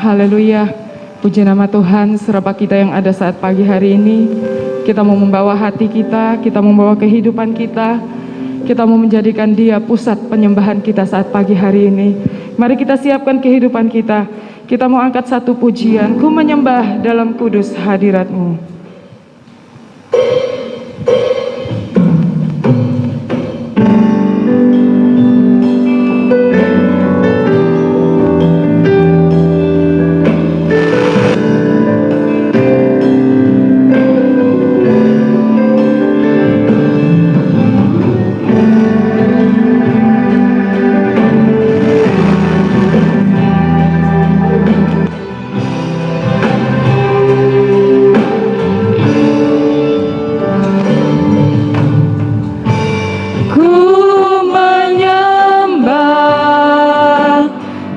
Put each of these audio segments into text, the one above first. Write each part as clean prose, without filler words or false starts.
Haleluya. Puji nama Tuhan, serapa kita yang ada saat pagi hari ini. Kita mau membawa hati kita membawa kehidupan kita mau menjadikan Dia pusat penyembahan kita saat pagi hari ini. Mari kita siapkan kehidupan kita. Kita mau angkat satu pujian, ku menyembah dalam kudus hadirat-Mu.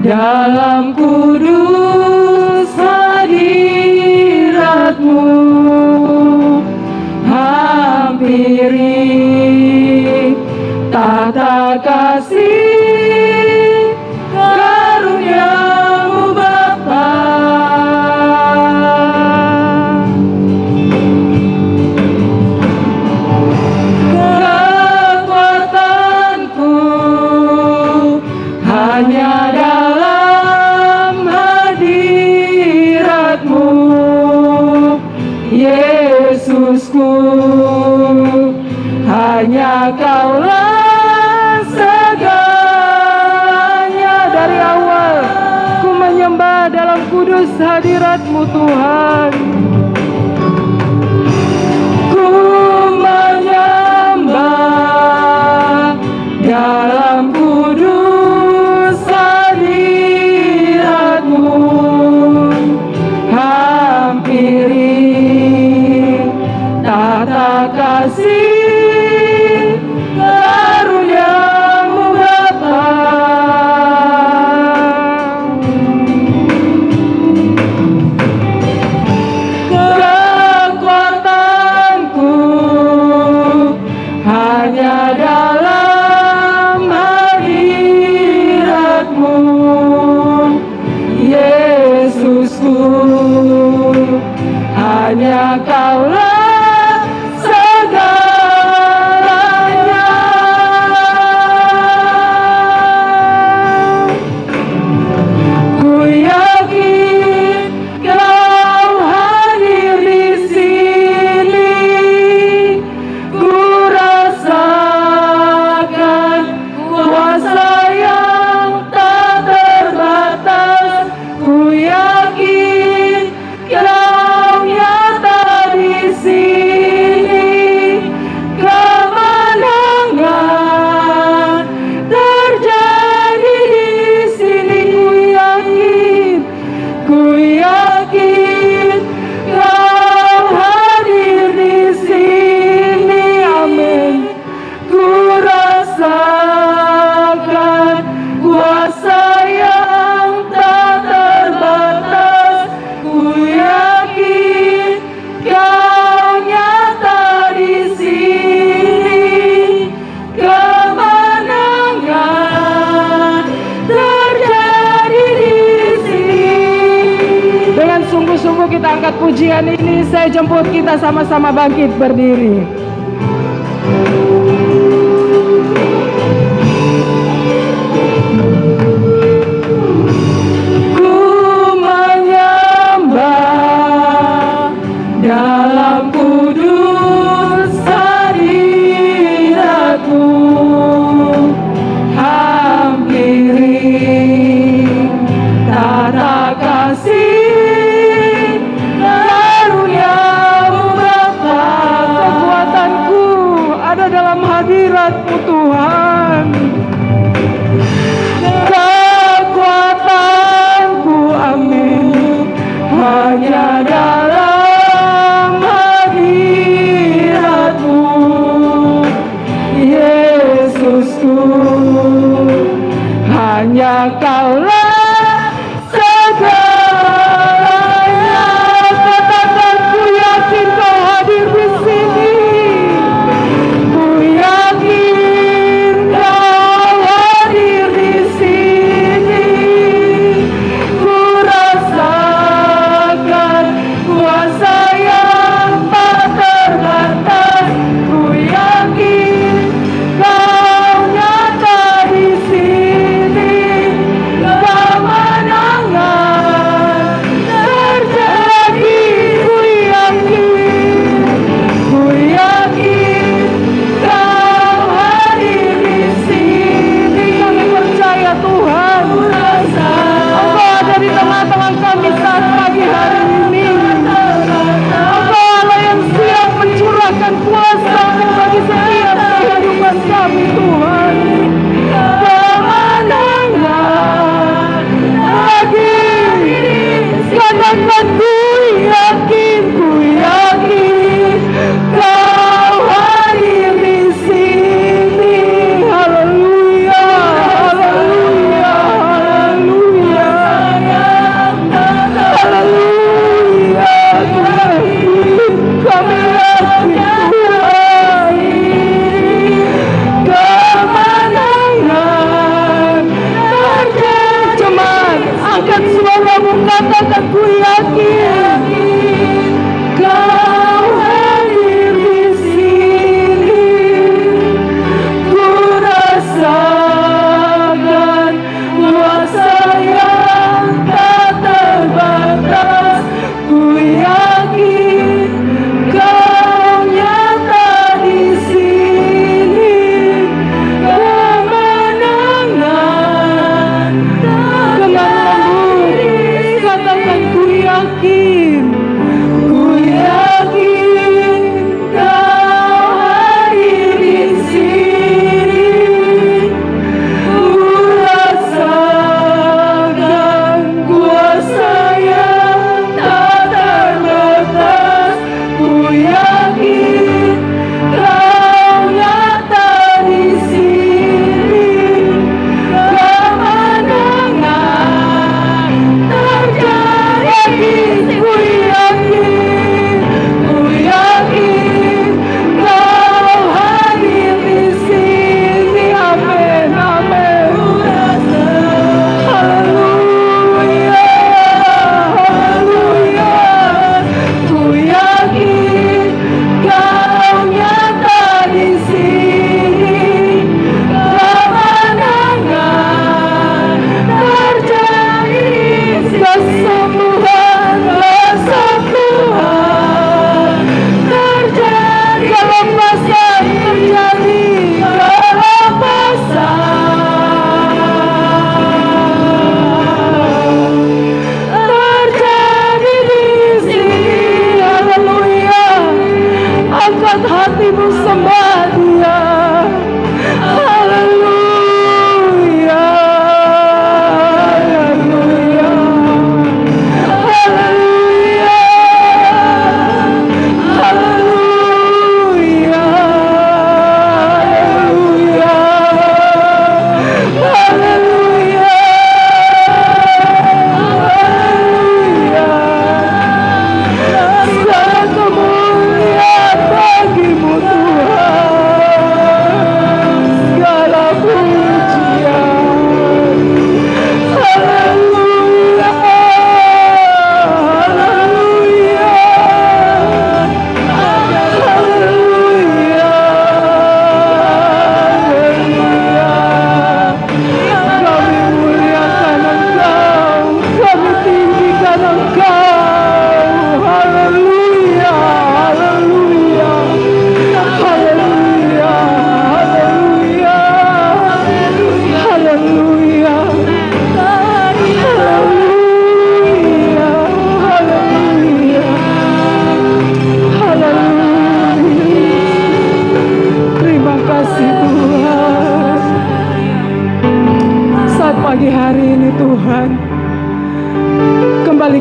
Dalam kudus hadirat-Mu, hampiri tata kasih karunia-Mu Bapa. Kekuatanku hanya Yesusku, hanya Kaulah segalanya. Dari awal ku menyembah dalam kudus hadirat-Mu Tuhan. Ku menyembah dalam kudus hadirat-Mu, hampiri tata kasih karunia-Mu Bapa. Kekuatanku hanya dalam hadirat-Mu, Yesusku, hanya Kaulah kita angkat pujian ini. Saya jemput kita sama-sama bangkit berdiri. Ku menyembah dalam kudus hadirat-Mu, hampiri tata kasih dalam hadirat-Mu Tuhan. Kekuatanku, amin, hanya dalam hadirat-Mu, Yesusku, hanya Kaulah segalanya. Katakan, ku yakin Kau hadir di sini. Ku rasa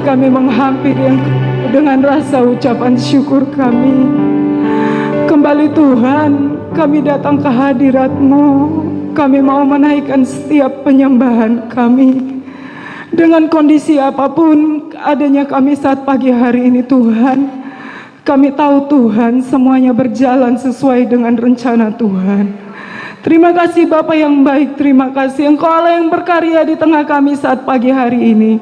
kami menghampiri Engkau dengan rasa ucapan syukur kami. Kembali Tuhan, kami datang ke hadirat-Mu. Kami mau menaikkan setiap penyembahan kami. Dengan kondisi apapun adanya kami saat pagi hari ini Tuhan, kami tahu Tuhan semuanya berjalan sesuai dengan rencana Tuhan. Terima kasih Bapa yang baik, terima kasih Engkau Allah yang berkarya di tengah kami saat pagi hari ini.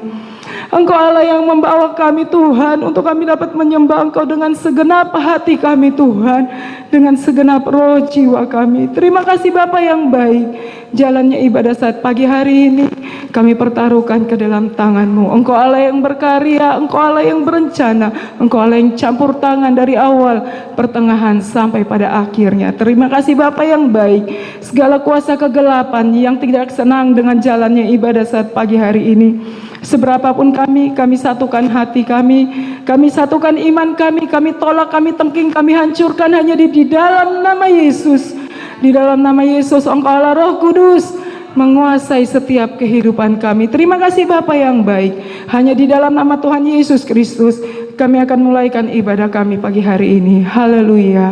Engkau Allah yang membawa kami Tuhan untuk kami dapat menyembah Engkau dengan segenap hati kami Tuhan, dengan segenap roh jiwa kami. Terima kasih Bapa yang baik. Jalannya ibadah saat pagi hari ini kami pertaruhkan ke dalam tangan-Mu. Engkau Allah yang berkarya, Engkau Allah yang berencana, Engkau Allah yang campur tangan dari awal, pertengahan sampai pada akhirnya. Terima kasih Bapa yang baik. Segala kuasa kegelapan yang tidak senang dengan jalannya ibadah saat pagi hari ini, seberapapun kami satukan hati kami satukan iman kami tolak, kami tengking, kami hancurkan hanya di dalam nama Yesus. Di dalam nama Yesus, Engkau Allah Roh Kudus menguasai setiap kehidupan kami. Terima kasih Bapa yang baik. Hanya di dalam nama Tuhan Yesus Kristus kami akan mulaikan ibadah kami pagi hari ini. Haleluya.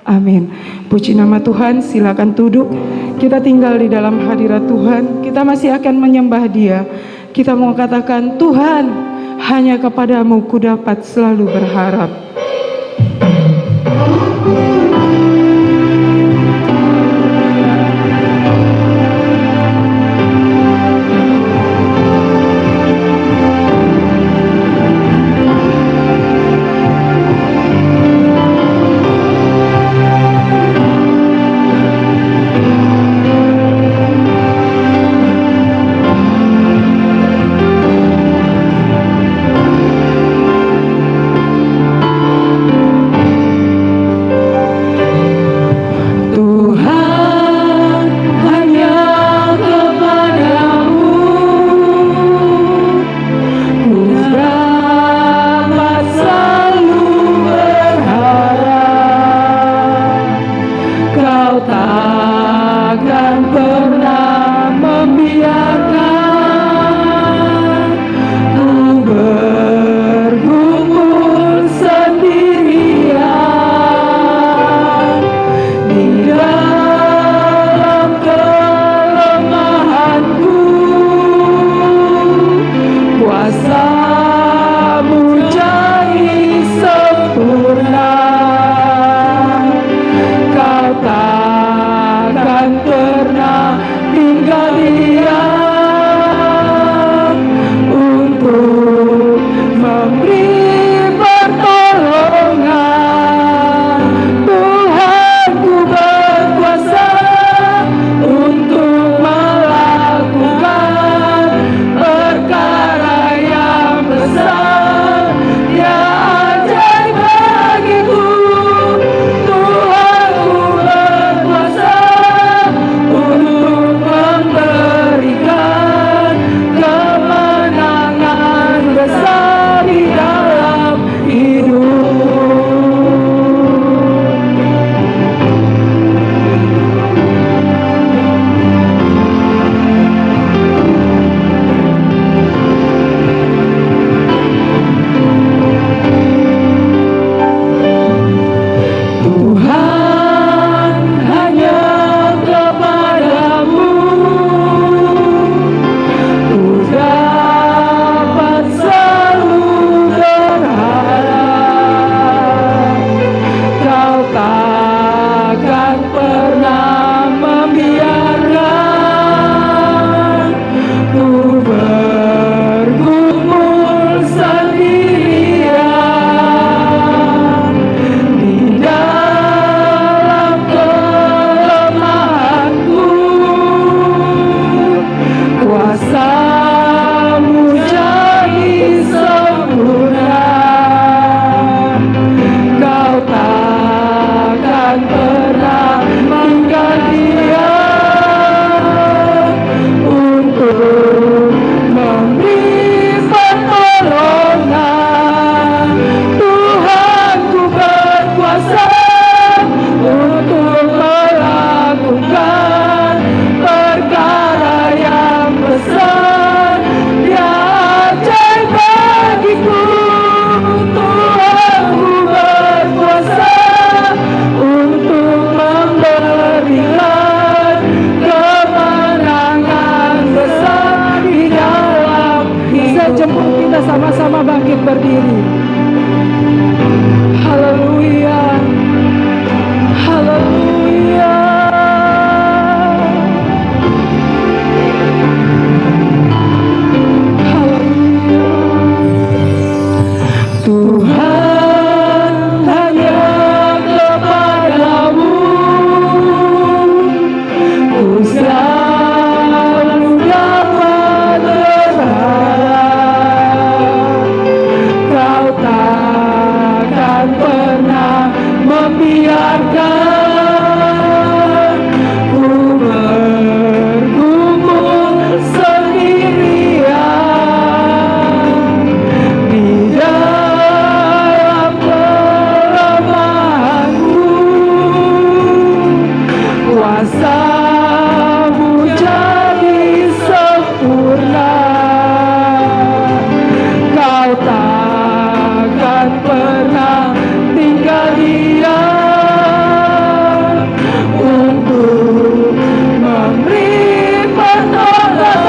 Amin. Puji nama Tuhan, silakan duduk. Kita tinggal di dalam hadirat Tuhan. Kita masih akan menyembah Dia. Kita mau katakan, Tuhan, hanya kepadamu ku dapat selalu berharap. biarkan ku bergumul sendirian di dalam kelemahanku. Kuasa-Mu jadi sempurna, Kau takkan pernah tinggal diam untuk memberi pertolongan.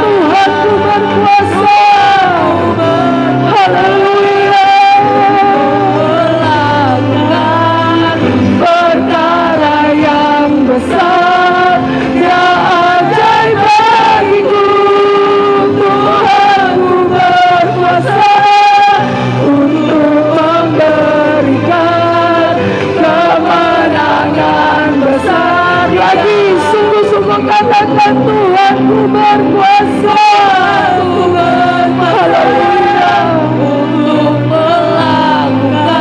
Tuhanku berkuasa. Haleluya. Melakukan perkara yang besar, ya ajaib bagiku. Tuhanku berkuasa untuk memberikan kemenangan besar. Lagi sungguh-sungguh katakan, Tuhanku berkuasa. Haleluya. Untuk melakukan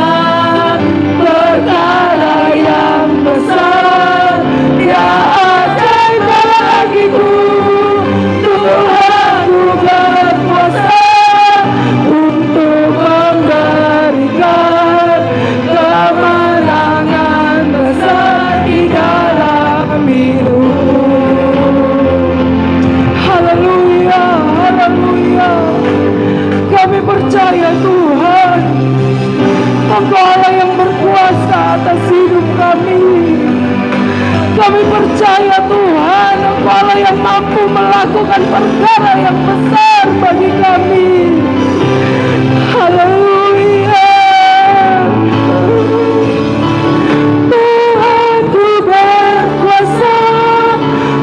perkara yang besar, ya ajaib bagiku. Tuhanku berkuasa untuk memberikan kemenangan besar di dalam hidup. Haleluya, haleluya. Kami percaya Tuhan, Engkau Allah yang berkuasa atas hidup kami. Kami percaya Tuhan, Engkau Allah yang mampu melakukan perkara yang besar bagi kami. Haleluya. Tuhanku berkuasa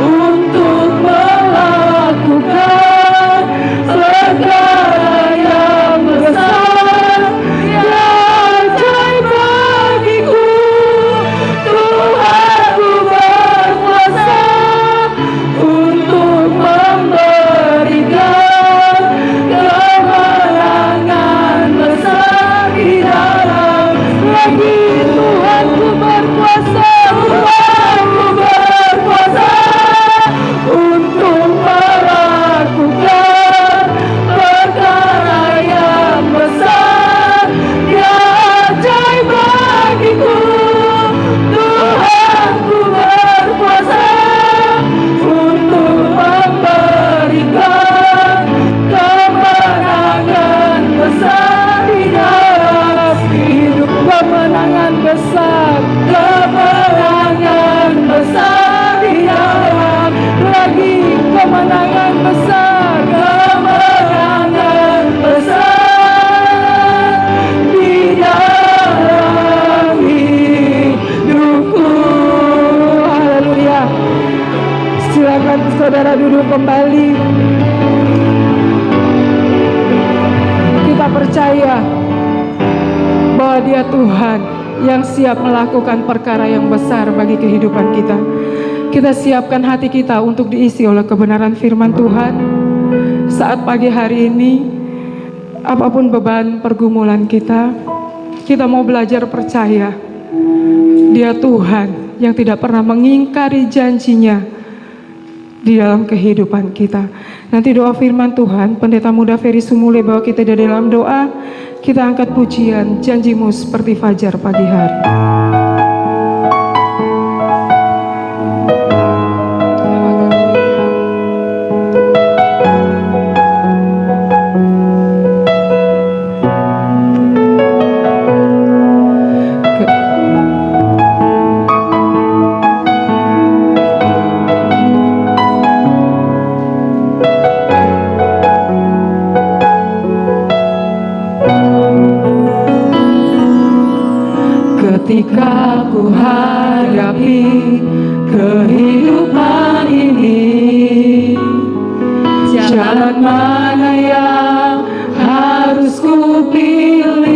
untuk melakukan perkara yang besar, ya ajaib bagiku. Tuhanku berkuasa untuk memberikan kemenangan besar di dalam. Lagi Tuhanku berkuasa, Tuhanku berkuasa untuk melakukan perkara yang besar, ya ajaib bagiku. Tuhanku berkuasa untuk memberikan kemenangan besar di dalam hidup. Kemenangan besar, kemenangan besar di dalam. Lagi kemenangan besar, kemenangan besar di dalam hidupku. Haleluya. Silakan saudara duduk kembali. Kita percaya bahwa Dia Tuhan yang siap melakukan perkara yang besar bagi kehidupan kita. Kita siapkan hati kita untuk diisi oleh kebenaran firman Tuhan. Saat pagi hari ini, apapun beban pergumulan kita mau belajar percaya Dia Tuhan yang tidak pernah mengingkari janjinya di dalam kehidupan kita. Nanti doa firman Tuhan, Pendeta Muda Ferry Sumule bawa kita di dalam doa. Kita angkat pujian, janjimu seperti fajar pagi hari. Ketika ku hadapi kehidupan ini, jalan mana yang harus ku pilih?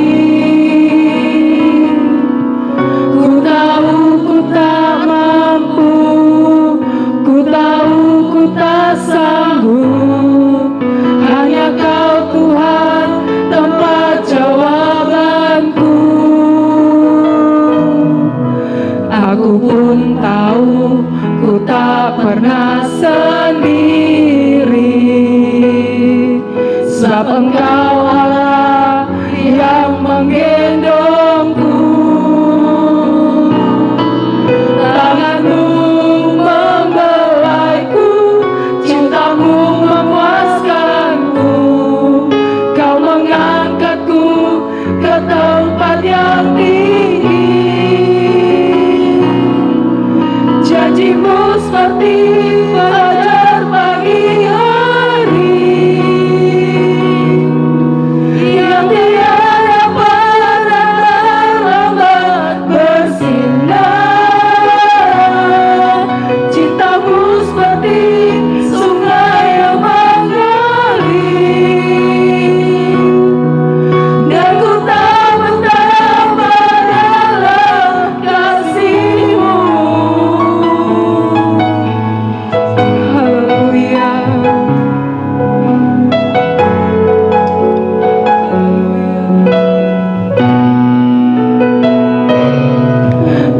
Ku tahu ku tak mampu, ku tahu ku tak sanggup. Hanya Kau Tuhan tempat jawabanku. Aku pun tahu ku tak pernah sendiri, sebab Engkau Allah yang menggendongku. Tangan-Mu membelaiku, cinta-Mu memuaskanku. Kau mengangkatku ke tempat yang tinggi. Janji-Mu seperti fajar pagi hari yang tiada pernah terlambat bersinar. Cinta-Mu seperti sungai yang mengalir, dan ku tak betapa dalam kasih-Mu. Haleluya.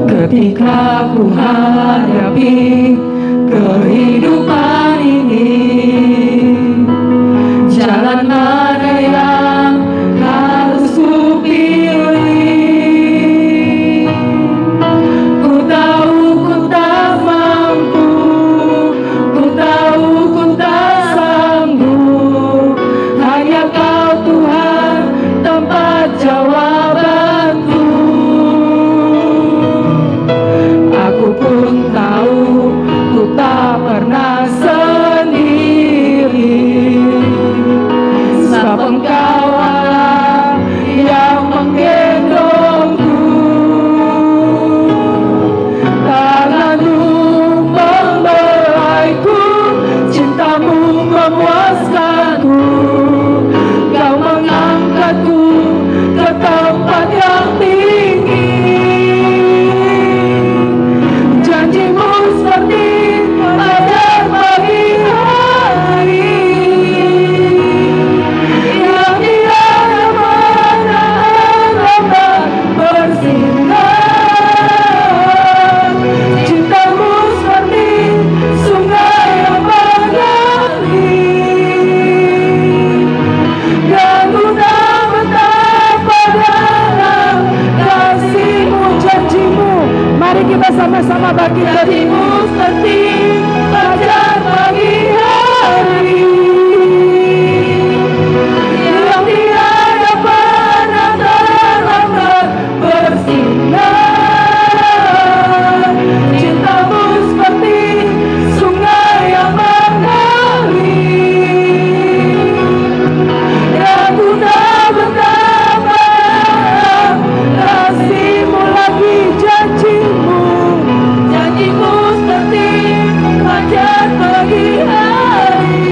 Ketika ku hadapi kehidupan ini, jalan mana yang harus ku pilih? Ku tahu ku tak mampu, ku tahu ku tak sanggup. Hanya Kau Tuhan tempat jawabanku. Aku pun tahu ku tak pernah sendiri, sebab Engkau Allah yang menggendongku. Tangan-Mu membelaiku, cinta-Mu memuaskanku. Kau mengangkatku ke tempat yang tinggi. Janji-Mu seperti fajar pagi hari yang tiada pernah terlambat bersinar. Cinta-Mu seperti sungai yang mengalir, dan ku tak betapa dalam kasih-Mu. Janji-Mu, mari kita sama-sama bagi. Janji-Mu seperti fajar pagi hari yang tiada pernah terlambat bersinar. Cinta-Mu seperti sungai yang mengalir, dan ku tak betapa dalam kasih-Mu. Lagi janji-Mu, janji-Mu seperti fajar pagi hari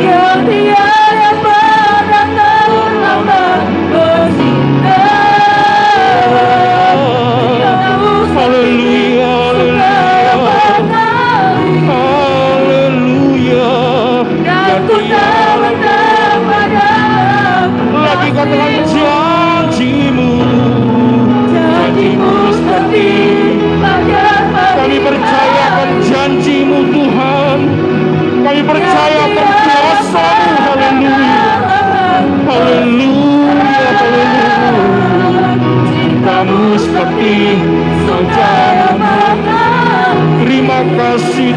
yang tiada pernah terlambat bersinar. Cinta-Mu seperti sungai yang mengalir, Haleluya. dan ku tak betapa dalam Lagi katakan janji-Mu. janji-Mu seperti fajar pagi Kami percaya akan janji-Mu Tuhan. Kami percaya akan kuasa-Mu. Haleluya. Haleluya. Haleluya. Cinta-Mu seperti fajar. Terima kasih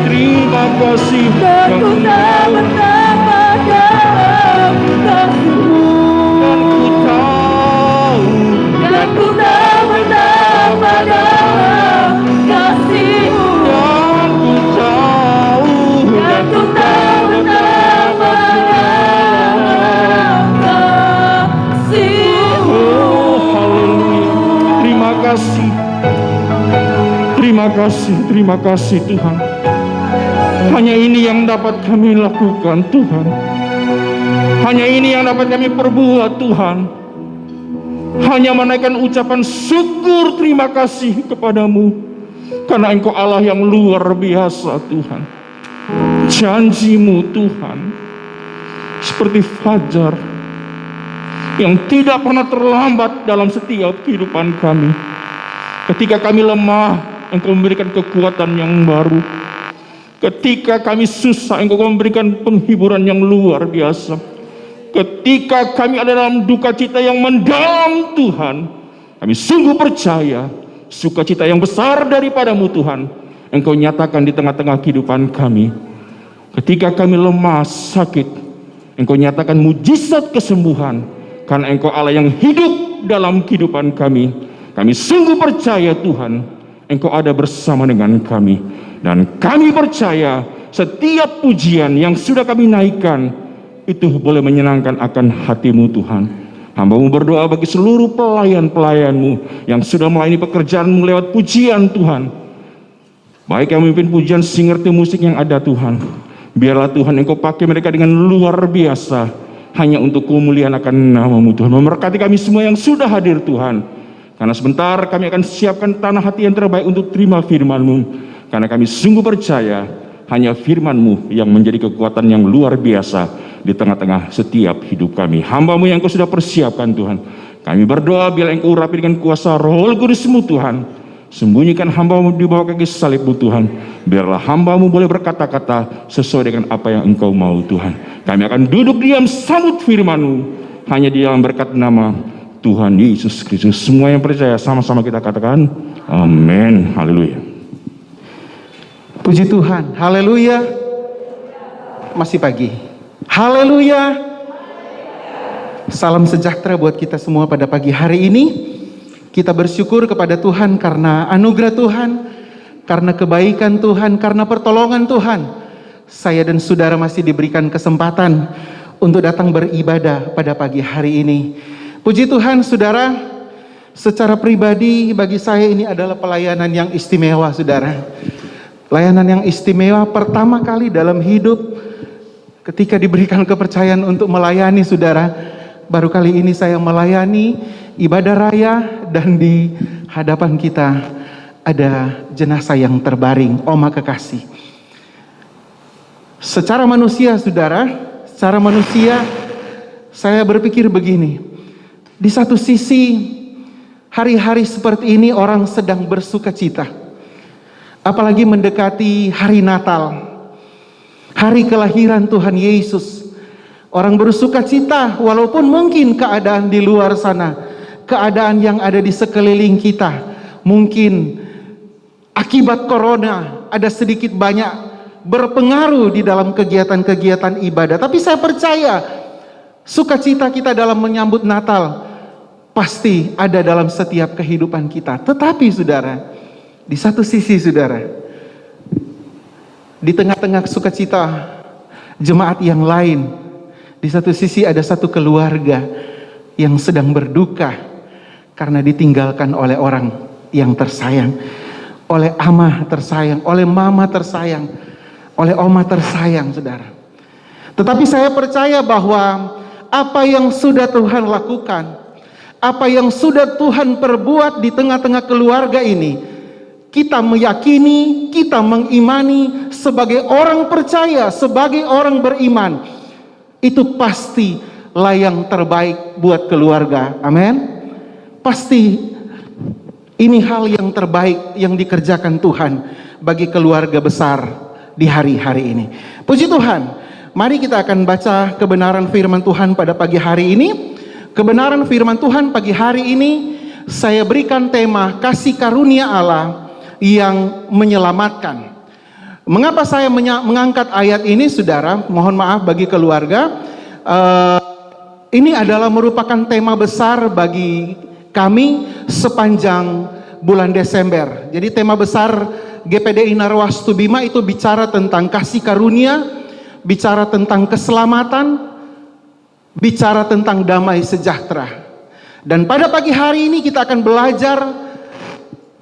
dan ku yang tak Engkau betapa dalam kasih-Mu. dan ku tahu Dan ku tak betapa dalam kasih-Mu. dan ku tahu Dan ku tak betapa dalam kasih-Mu. Oh haleluya. Terima kasih Tuhan. Hanya ini yang dapat kami lakukan Tuhan. Hanya ini yang dapat kami perbuat Tuhan. Hanya menaikkan ucapan syukur terima kasih kepadamu. Karena Engkau Allah yang luar biasa Tuhan. Janji-Mu Tuhan seperti fajar yang tidak pernah terlambat dalam setiap kehidupan kami. Ketika kami lemah, Engkau memberikan kekuatan yang baru. Ketika kami susah, Engkau memberikan penghiburan yang luar biasa. Ketika kami ada dalam duka cita yang mendalam, Tuhan, kami sungguh percaya sukacita yang besar daripadamu, Tuhan, Engkau nyatakan di tengah-tengah kehidupan kami. Ketika kami lemah, sakit, Engkau nyatakan mujizat kesembuhan, karena Engkau Allah yang hidup dalam kehidupan kami. Kami sungguh percaya, Tuhan, Engkau ada bersama dengan kami. Dan kami percaya setiap pujian yang sudah kami naikkan itu boleh menyenangkan akan hati-Mu, Tuhan. Hamba-Mu berdoa bagi seluruh pelayan-pelayan-Mu yang sudah melayani pekerjaan-Mu lewat pujian, Tuhan. Baik yang memimpin pujian, singer, tim musik yang ada, Tuhan. Biarlah Tuhan Engkau pakai mereka dengan luar biasa, hanya untuk kemuliaan akan nama-Mu, Tuhan. Memberkati kami semua yang sudah hadir, Tuhan. Karena sebentar kami akan siapkan tanah hati yang terbaik untuk terima firman-Mu. Karena kami sungguh percaya hanya firman-Mu yang menjadi kekuatan yang luar biasa di tengah-tengah setiap hidup kami. Hamba-Mu yang Engkau sudah persiapkan, Tuhan. Kami berdoa biar Engkau urapi dengan kuasa Roh Kudus-Mu, Tuhan. Sembunyikan hamba-Mu di bawah kaki salib-Mu, Tuhan. Biarlah hamba-Mu boleh berkata-kata sesuai dengan apa yang Engkau mau, Tuhan. Kami akan duduk diam sambut firman-Mu hanya di dalam berkat nama Tuhan Yesus Kristus. Semua yang percaya sama-sama kita katakan amin. Haleluya. Puji Tuhan. Haleluya. Masih pagi. Haleluya. Salam sejahtera buat kita semua pada pagi hari ini. Kita bersyukur kepada Tuhan karena anugerah Tuhan, karena kebaikan Tuhan, karena pertolongan Tuhan. Saya dan saudara masih diberikan kesempatan untuk datang beribadah pada pagi hari ini. Puji Tuhan, saudara, secara pribadi bagi saya ini adalah pelayanan yang istimewa, saudara. Pelayanan yang istimewa pertama kali dalam hidup ketika diberikan kepercayaan untuk melayani, saudara. Baru kali ini saya melayani ibadah raya dan di hadapan kita ada jenazah yang terbaring, Oma Kekasih. Secara manusia, saudara, secara manusia saya berpikir begini. Di satu sisi, hari-hari seperti ini orang sedang bersuka cita. Apalagi mendekati hari Natal, hari kelahiran Tuhan Yesus. Orang bersuka cita walaupun mungkin keadaan di luar sana, keadaan yang ada di sekeliling kita, mungkin akibat corona ada sedikit banyak berpengaruh di dalam kegiatan-kegiatan ibadah. Tapi saya percaya sukacita kita dalam menyambut Natal pasti ada dalam setiap kehidupan kita. Tetapi saudara, di satu sisi saudara, di tengah-tengah sukacita jemaat yang lain, di satu sisi ada satu keluarga yang sedang berduka karena ditinggalkan oleh orang yang tersayang, oleh amah tersayang, oleh mama tersayang, oleh oma tersayang, saudara. Tetapi saya percaya bahwa apa yang sudah Tuhan lakukan, apa yang sudah Tuhan perbuat di tengah-tengah keluarga ini, kita meyakini, kita mengimani sebagai orang percaya, sebagai orang beriman, itu pastilah yang terbaik buat keluarga. Amin. Pasti ini hal yang terbaik yang dikerjakan Tuhan bagi keluarga besar di hari-hari ini. Puji Tuhan. Mari kita akan baca kebenaran firman Tuhan pada pagi hari ini. Kebenaran firman Tuhan pagi hari ini saya berikan tema kasih karunia Allah yang menyelamatkan. Mengapa saya mengangkat ayat ini, saudara? Mohon maaf bagi keluarga. Ini adalah merupakan tema besar bagi kami sepanjang bulan Desember. Jadi tema besar GPDI Narwastu Bima itu bicara tentang kasih karunia, bicara tentang keselamatan, bicara tentang damai sejahtera. Dan pada pagi hari ini kita akan belajar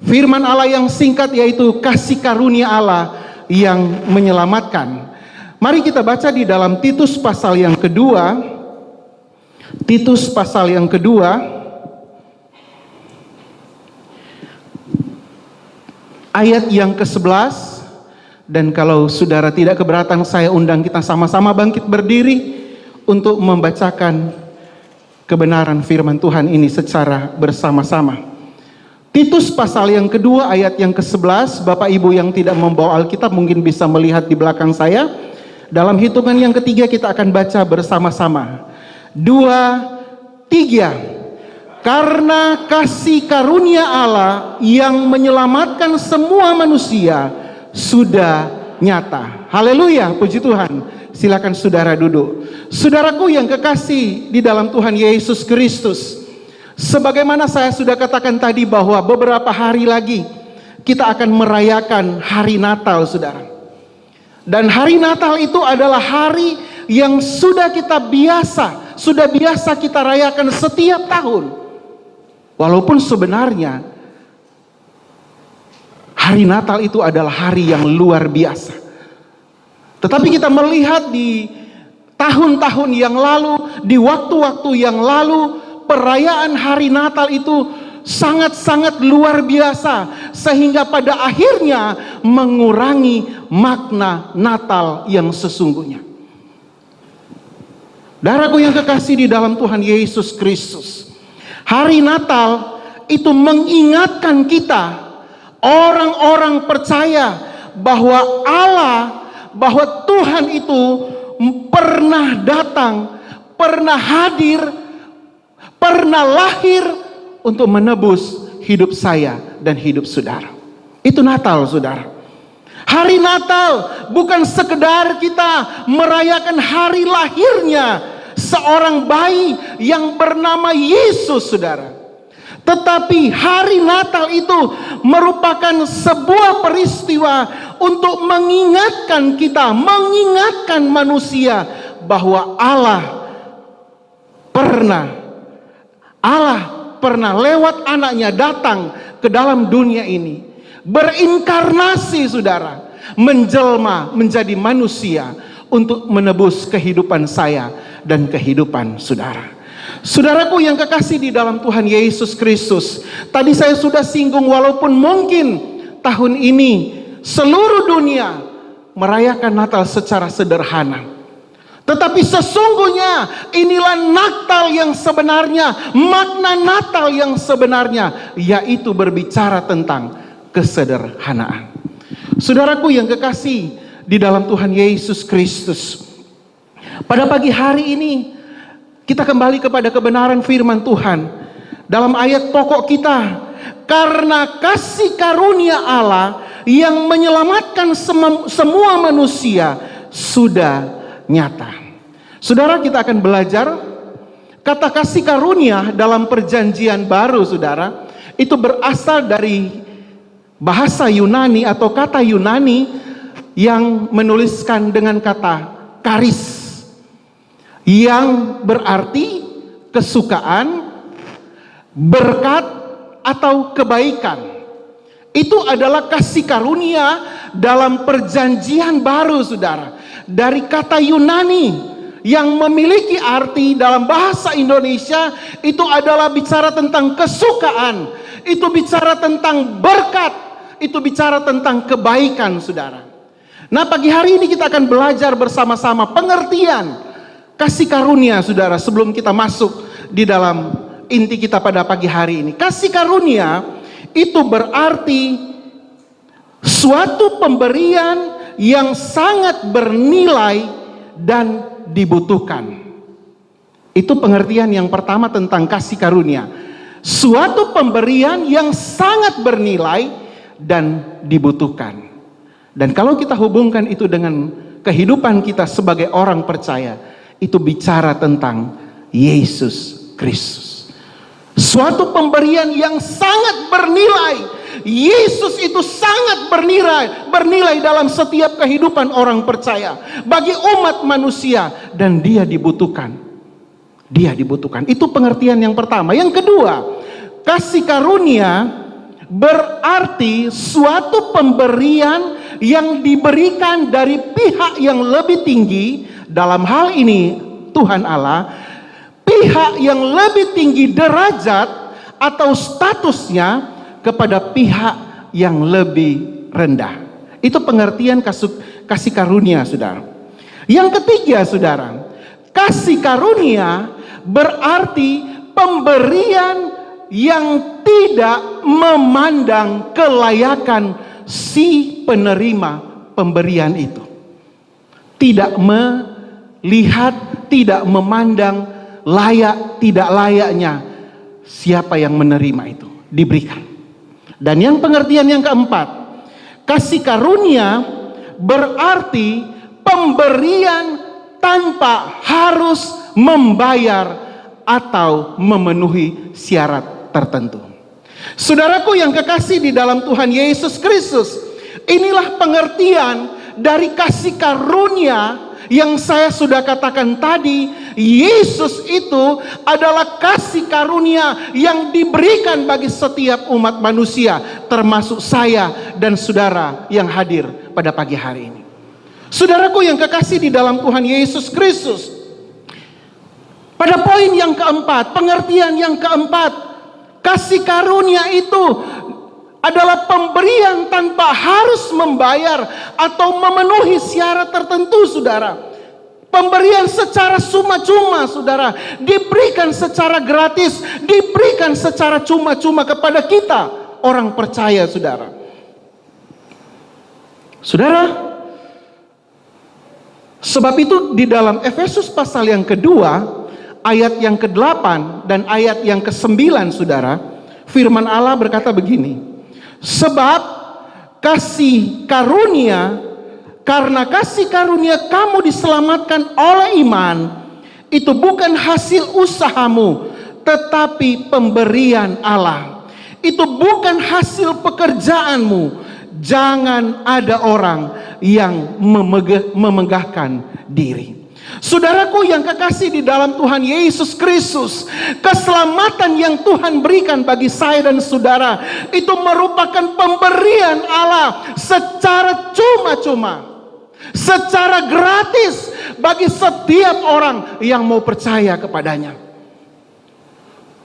firman Allah yang singkat, yaitu kasih karunia Allah yang menyelamatkan. Mari kita baca di dalam Titus pasal yang kedua. Titus pasal yang kedua, ayat yang ke-11. Dan kalau saudara tidak keberatan, saya undang kita sama-sama bangkit berdiri untuk membacakan kebenaran firman Tuhan ini secara bersama-sama. Titus pasal yang kedua ayat yang ke-11, Bapak Ibu yang tidak membawa Alkitab mungkin bisa melihat di belakang saya. Dalam hitungan yang ketiga kita akan baca bersama-sama. 2, 3. Karena kasih karunia Allah yang menyelamatkan semua manusia sudah nyata. Haleluya, puji Tuhan. Silakan saudara duduk. Saudaraku yang kekasih di dalam Tuhan Yesus Kristus, sebagaimana saya sudah katakan tadi bahwa beberapa hari lagi kita akan merayakan hari Natal, saudara. Dan hari Natal itu adalah hari yang sudah biasa kita rayakan setiap tahun. Walaupun sebenarnya hari Natal itu adalah hari yang luar biasa. Tetapi kita melihat di tahun-tahun yang lalu, di waktu-waktu yang lalu, perayaan hari Natal itu sangat-sangat luar biasa. Sehingga pada akhirnya mengurangi makna Natal yang sesungguhnya. Saudaraku yang kekasih di dalam Tuhan Yesus Kristus, hari Natal itu mengingatkan kita, orang-orang percaya bahwa bahwa Tuhan itu pernah datang, pernah hadir, pernah lahir untuk menebus hidup saya dan hidup saudara. Itu Natal, saudara. Hari Natal bukan sekedar kita merayakan hari lahirnya seorang bayi yang bernama Yesus, saudara. Tetapi hari Natal itu merupakan sebuah peristiwa untuk mengingatkan kita, mengingatkan manusia bahwa Allah pernah lewat anaknya datang ke dalam dunia ini, berinkarnasi, saudara, menjelma menjadi manusia untuk menebus kehidupan saya dan kehidupan saudara. Saudaraku yang kekasih di dalam Tuhan Yesus Kristus, tadi saya sudah singgung, walaupun mungkin tahun ini seluruh dunia merayakan Natal secara sederhana, tetapi sesungguhnya inilah Natal yang sebenarnya, makna Natal yang sebenarnya, yaitu berbicara tentang kesederhanaan. Saudaraku yang kekasih di dalam Tuhan Yesus Kristus, pada pagi hari ini kita kembali kepada kebenaran firman Tuhan dalam ayat pokok kita. Karena kasih karunia Allah yang menyelamatkan semua manusia sudah nyata. Saudara, kita akan belajar kata kasih karunia dalam perjanjian baru, saudara. Itu berasal dari bahasa Yunani atau kata Yunani yang menuliskan dengan kata karis, yang berarti kesukaan, berkat, atau kebaikan. Itu adalah kasih karunia dalam perjanjian baru, saudara. Dari kata Yunani yang memiliki arti dalam bahasa Indonesia, itu adalah bicara tentang kesukaan, itu bicara tentang berkat, itu bicara tentang kebaikan, saudara. Nah, pagi hari ini kita akan belajar bersama-sama pengertian kasih karunia, saudara, sebelum kita masuk di dalam inti kita pada pagi hari ini. Kasih karunia itu berarti suatu pemberian yang sangat bernilai dan dibutuhkan. Itu pengertian yang pertama tentang kasih karunia. Suatu pemberian yang sangat bernilai dan dibutuhkan. Dan kalau kita hubungkan itu dengan kehidupan kita sebagai orang percaya, itu bicara tentang Yesus Kristus. Suatu pemberian yang sangat bernilai. Yesus itu sangat bernilai dalam setiap kehidupan orang percaya, bagi umat manusia, dan dia dibutuhkan. Dia dibutuhkan. Itu pengertian yang pertama. Yang kedua, kasih karunia berarti suatu pemberian yang diberikan dari pihak yang lebih tinggi, dalam hal ini Tuhan Allah, pihak yang lebih tinggi derajat atau statusnya kepada pihak yang lebih rendah. Itu pengertian kasih karunia, saudara. Yang ketiga, saudara, kasih karunia berarti pemberian yang tidak memandang kelayakan si penerima pemberian itu. Tidak melihat, tidak memandang layak tidak layaknya siapa yang menerima itu diberikan. Dan yang pengertian yang keempat, kasih karunia berarti pemberian tanpa harus membayar atau memenuhi syarat tertentu. Saudaraku yang kekasih di dalam Tuhan Yesus Kristus, inilah pengertian dari kasih karunia yang saya sudah katakan tadi. Yesus itu adalah kasih karunia yang diberikan bagi setiap umat manusia, termasuk saya dan saudara yang hadir pada pagi hari ini. Saudaraku yang kekasih di dalam Tuhan Yesus Kristus, pada poin yang keempat, pengertian yang keempat, kasih karunia itu adalah pemberian tanpa harus membayar atau memenuhi syarat tertentu, saudara. Pemberian secara cuma-cuma, saudara, diberikan secara gratis, diberikan secara cuma-cuma kepada kita, orang percaya, saudara. Saudara, sebab itu di dalam Efesus pasal yang kedua, ayat yang ke-8 dan ayat yang ke-9, saudara, firman Allah berkata begini, sebab kasih karunia, karena kasih karunia kamu diselamatkan oleh iman, itu bukan hasil usahamu, tetapi pemberian Allah. Itu bukan hasil pekerjaanmu. Jangan ada orang yang memegahkan diri. Saudaraku yang kekasih di dalam Tuhan Yesus Kristus, keselamatan yang Tuhan berikan bagi saya dan saudara itu merupakan pemberian Allah secara cuma-cuma, secara gratis bagi setiap orang yang mau percaya kepadanya.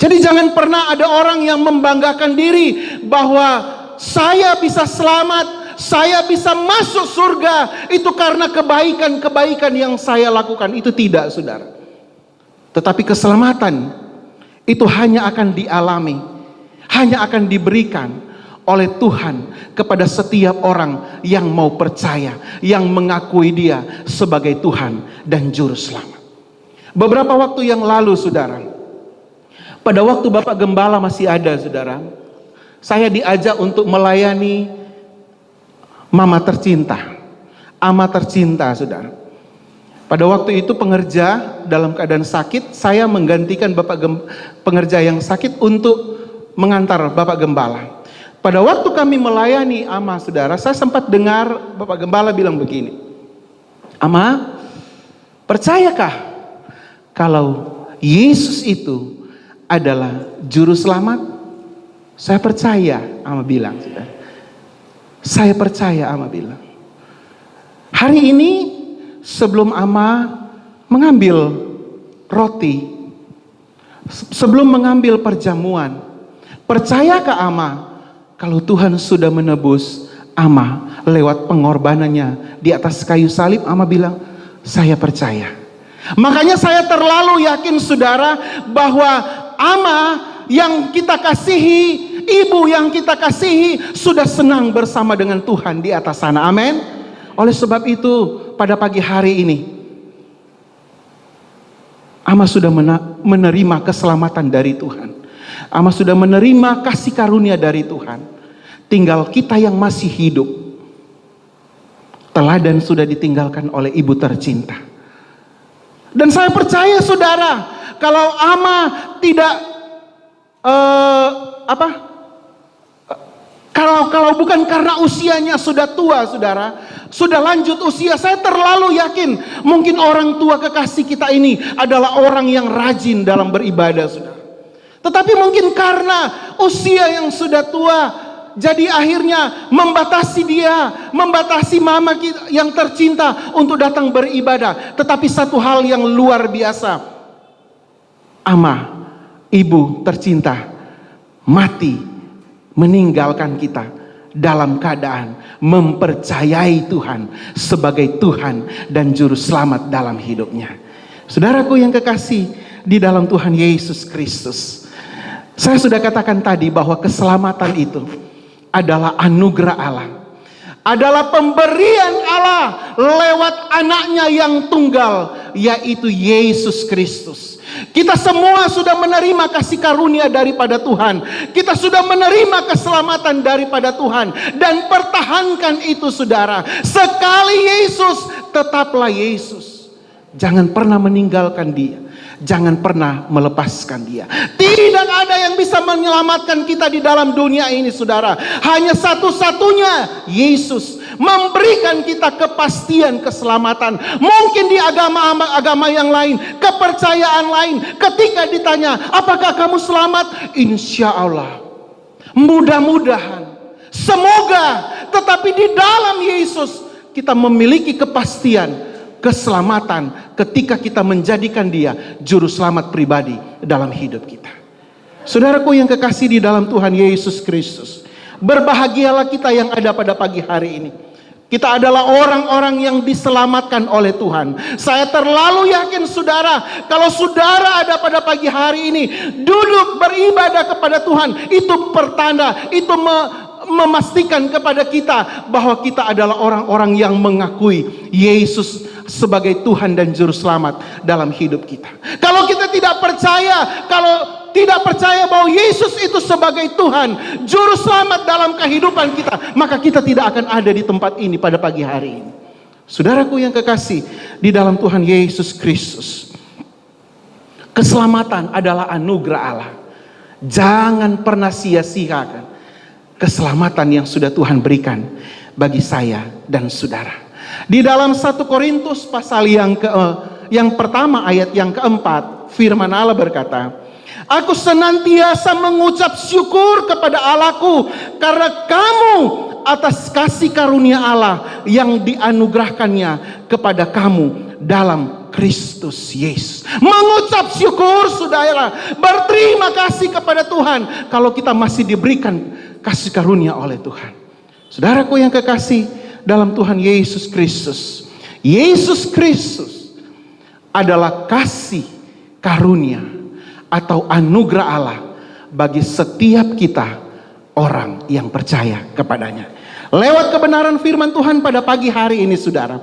Jadi jangan pernah ada orang yang membanggakan diri bahwa saya bisa selamat, saya bisa masuk surga itu karena kebaikan-kebaikan yang saya lakukan. Itu tidak, saudara. Tetapi keselamatan itu hanya akan dialami, hanya akan diberikan oleh Tuhan kepada setiap orang yang mau percaya, yang mengakui Dia sebagai Tuhan dan Juru Selamat. Beberapa waktu yang lalu, saudara, pada waktu Bapak Gembala masih ada, saudara, saya diajak untuk melayani mama tercinta, ama tercinta, saudara. Pada waktu itu pengerja dalam keadaan sakit, saya menggantikan pengerja yang sakit untuk mengantar Bapak Gembala. Pada waktu kami melayani ama, saudara, saya sempat dengar Bapak Gembala bilang begini, ama, percayakah kalau Yesus itu adalah Juru Selamat? Saya percaya, ama bilang, saudara. Saya percaya, ama bilang. Hari ini sebelum ama mengambil roti, sebelum mengambil perjamuan, percayakah ama kalau Tuhan sudah menebus ama lewat pengorbanannya di atas kayu salib? Ama bilang, saya percaya. Makanya saya terlalu yakin, saudara, bahwa ama yang kita kasihi, ibu yang kita kasihi sudah senang bersama dengan Tuhan di atas sana. Amin. Oleh sebab itu pada pagi hari ini ama sudah menerima keselamatan dari Tuhan. Ama sudah menerima kasih karunia dari Tuhan. Tinggal kita yang masih hidup, teladan sudah ditinggalkan oleh ibu tercinta. Dan saya percaya, saudara, kalau ama tidak kalau bukan karena usianya sudah tua, saudara, sudah lanjut usia, saya terlalu yakin mungkin orang tua kekasih kita ini adalah orang yang rajin dalam beribadah, saudara. Tetapi mungkin karena usia yang sudah tua, jadi akhirnya membatasi dia, membatasi mama yang tercinta untuk datang beribadah. Tetapi satu hal yang luar biasa, ama, ibu tercinta, mati meninggalkan kita dalam keadaan mempercayai Tuhan sebagai Tuhan dan Juru Selamat dalam hidupnya. Saudaraku yang kekasih di dalam Tuhan Yesus Kristus, Saya sudah katakan tadi bahwa keselamatan itu adalah anugerah Allah, adalah pemberian Allah lewat anaknya yang tunggal, yaitu Yesus Kristus. Kita semua sudah menerima kasih karunia daripada Tuhan. Kita sudah menerima keselamatan daripada Tuhan. Dan pertahankan itu saudara. Sekali Yesus, tetaplah Yesus. Jangan pernah meninggalkan Dia. Jangan pernah melepaskan Dia. Tidak ada yang bisa menyelamatkan kita di dalam dunia ini saudara. Hanya satu-satunya Yesus memberikan kita kepastian keselamatan. Mungkin di agama-agama yang lain, kepercayaan lain, ketika ditanya, apakah kamu selamat? Insya Allah, mudah-mudahan, semoga. Tetapi di dalam Yesus kita memiliki kepastian keselamatan ketika kita menjadikan Dia juru selamat pribadi dalam hidup kita. Saudaraku yang kekasih di dalam Tuhan Yesus Kristus, berbahagialah kita yang ada pada pagi hari ini. Kita adalah orang-orang yang diselamatkan oleh Tuhan. Saya terlalu yakin saudara, kalau saudara ada pada pagi hari ini duduk beribadah kepada Tuhan, itu pertanda, itu memastikan kepada kita bahwa kita adalah orang-orang yang mengakui Yesus sebagai Tuhan dan Juru Selamat dalam hidup kita. Kalau kita tidak percaya, kalau tidak percaya bahwa Yesus itu sebagai Tuhan, Juru Selamat dalam kehidupan kita, maka kita tidak akan ada di tempat ini pada pagi hari ini. Saudaraku yang kekasih di dalam Tuhan Yesus Kristus, keselamatan adalah anugerah Allah. Jangan pernah sia-siakan keselamatan yang sudah Tuhan berikan bagi saya dan saudara. Di dalam 1 Korintus pasal yang pertama ayat yang keempat, firman Allah berkata, aku senantiasa mengucap syukur kepada Allahku karena kamu atas kasih karunia Allah yang dianugerahkannya kepada kamu dalam Kristus Yesus. Mengucap syukur saudara, berterima kasih kepada Tuhan kalau kita masih diberikan kasih karunia oleh Tuhan. Saudaraku yang kekasih dalam Tuhan Yesus Kristus, Yesus Kristus adalah kasih karunia atau anugerah Allah bagi setiap kita orang yang percaya kepadanya. Lewat kebenaran firman Tuhan pada pagi hari ini saudara,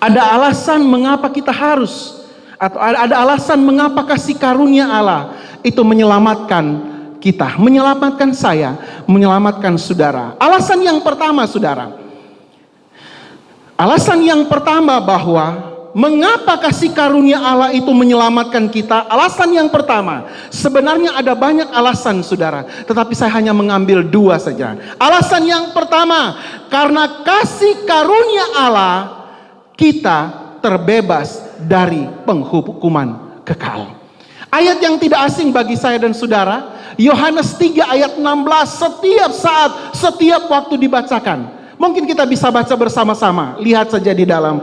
ada alasan mengapa kita harus, atau ada alasan mengapa kasih karunia Allah itu menyelamatkan kita, menyelamatkan saya, menyelamatkan saudara. Alasan yang pertama saudara, alasan yang pertama bahwa mengapa kasih karunia Allah itu menyelamatkan kita. Alasan yang pertama, sebenarnya ada banyak alasan saudara, tetapi saya hanya mengambil dua saja. Alasan yang pertama, karena kasih karunia Allah kita terbebas dari penghukuman kekal. Ayat yang tidak asing bagi saya dan saudara, Yohanes 3 ayat 16, setiap saat, setiap waktu dibacakan. Mungkin kita bisa baca bersama-sama. Lihat saja di dalam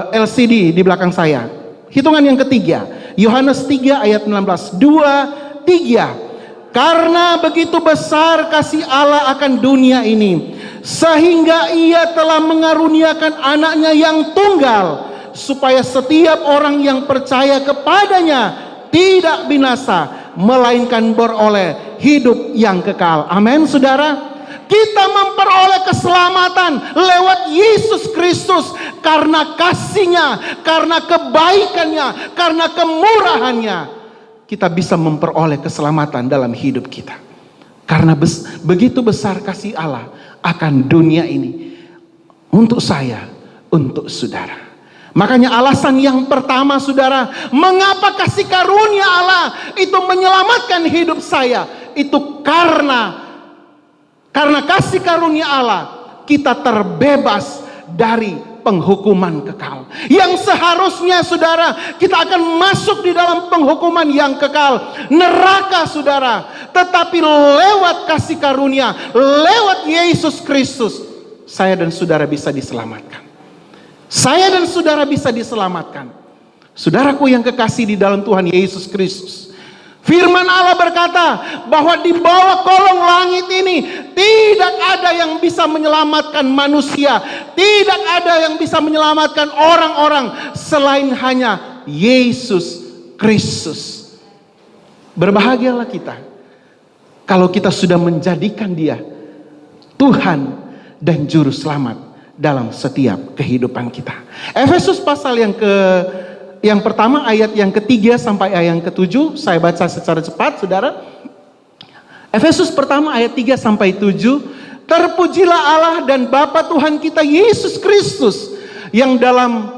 LCD di belakang saya. Hitungan yang ketiga, Yohanes 3 ayat 16, 2, 3. Karena begitu besar kasih Allah akan dunia ini, sehingga Ia telah mengaruniakan anaknya yang tunggal, supaya setiap orang yang percaya kepadanya tidak binasa, melainkan beroleh hidup yang kekal. Amin saudara. Kita memperoleh keselamatan lewat Yesus Kristus karena kasih-Nya, karena kebaikan-Nya, karena kemurahan-Nya. Kita bisa memperoleh keselamatan dalam hidup kita. Karena begitu besar kasih Allah akan dunia ini, untuk saya, untuk saudara. Makanya alasan yang pertama saudara, mengapa kasih karunia Allah itu menyelamatkan hidup saya, itu karena kasih karunia Allah kita terbebas dari penghukuman kekal. Yang seharusnya saudara kita akan masuk di dalam penghukuman yang kekal, neraka saudara. Tetapi lewat kasih karunia, lewat Yesus Kristus, saya dan saudara bisa diselamatkan. Saya dan saudara bisa diselamatkan. Saudaraku yang kekasih di dalam Tuhan Yesus Kristus, firman Allah berkata bahwa di bawah kolong langit ini tidak ada yang bisa menyelamatkan manusia, tidak ada yang bisa menyelamatkan orang-orang selain hanya Yesus Kristus. Berbahagialah kita kalau kita sudah menjadikan Dia Tuhan dan Juru Selamat dalam setiap kehidupan kita. Efesus pasal yang pertama ayat yang ketiga sampai ayat yang ketujuh, saya baca secara cepat saudara. Efesus pertama ayat 3 sampai 7. Terpujilah Allah dan Bapa Tuhan kita Yesus Kristus yang dalam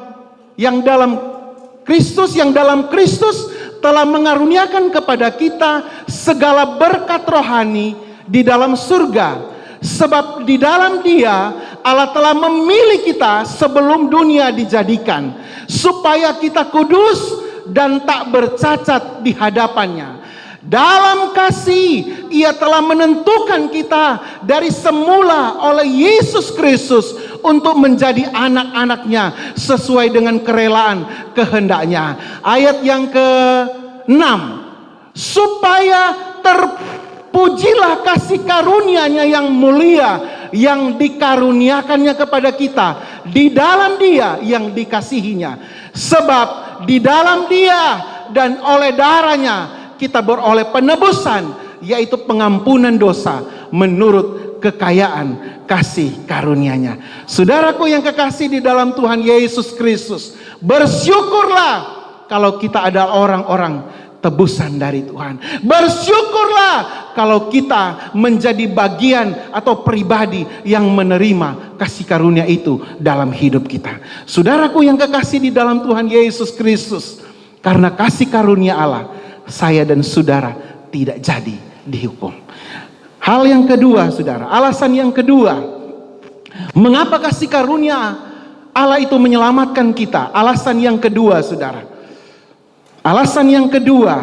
Kristus telah mengaruniakan kepada kita segala berkat rohani di dalam surga. Sebab di dalam Dia Allah telah memilih kita sebelum dunia dijadikan, supaya kita kudus dan tak bercacat di hadapannya. Dalam kasih Ia telah menentukan kita dari semula oleh Yesus Kristus untuk menjadi anak-anaknya sesuai dengan kerelaan kehendaknya. Ayat yang ke-6, supaya terpujilah kasih karunia-Nya yang mulia yang dikaruniakannya kepada kita di dalam Dia yang dikasihinya. Sebab di dalam Dia dan oleh darahnya kita beroleh penebusan, yaitu pengampunan dosa menurut kekayaan kasih karunia-Nya. Saudaraku yang kekasih di dalam Tuhan Yesus Kristus, bersyukurlah kalau kita ada orang-orang tebusan dari Tuhan. Bersyukurlah kalau kita menjadi bagian atau pribadi yang menerima kasih karunia itu dalam hidup kita. Saudaraku yang kekasih di dalam Tuhan Yesus Kristus, karena kasih karunia Allah, saya dan saudara tidak jadi dihukum. Hal yang kedua, saudara, alasan yang kedua, mengapa kasih karunia Allah itu menyelamatkan kita? Alasan yang kedua, saudara, alasan yang kedua,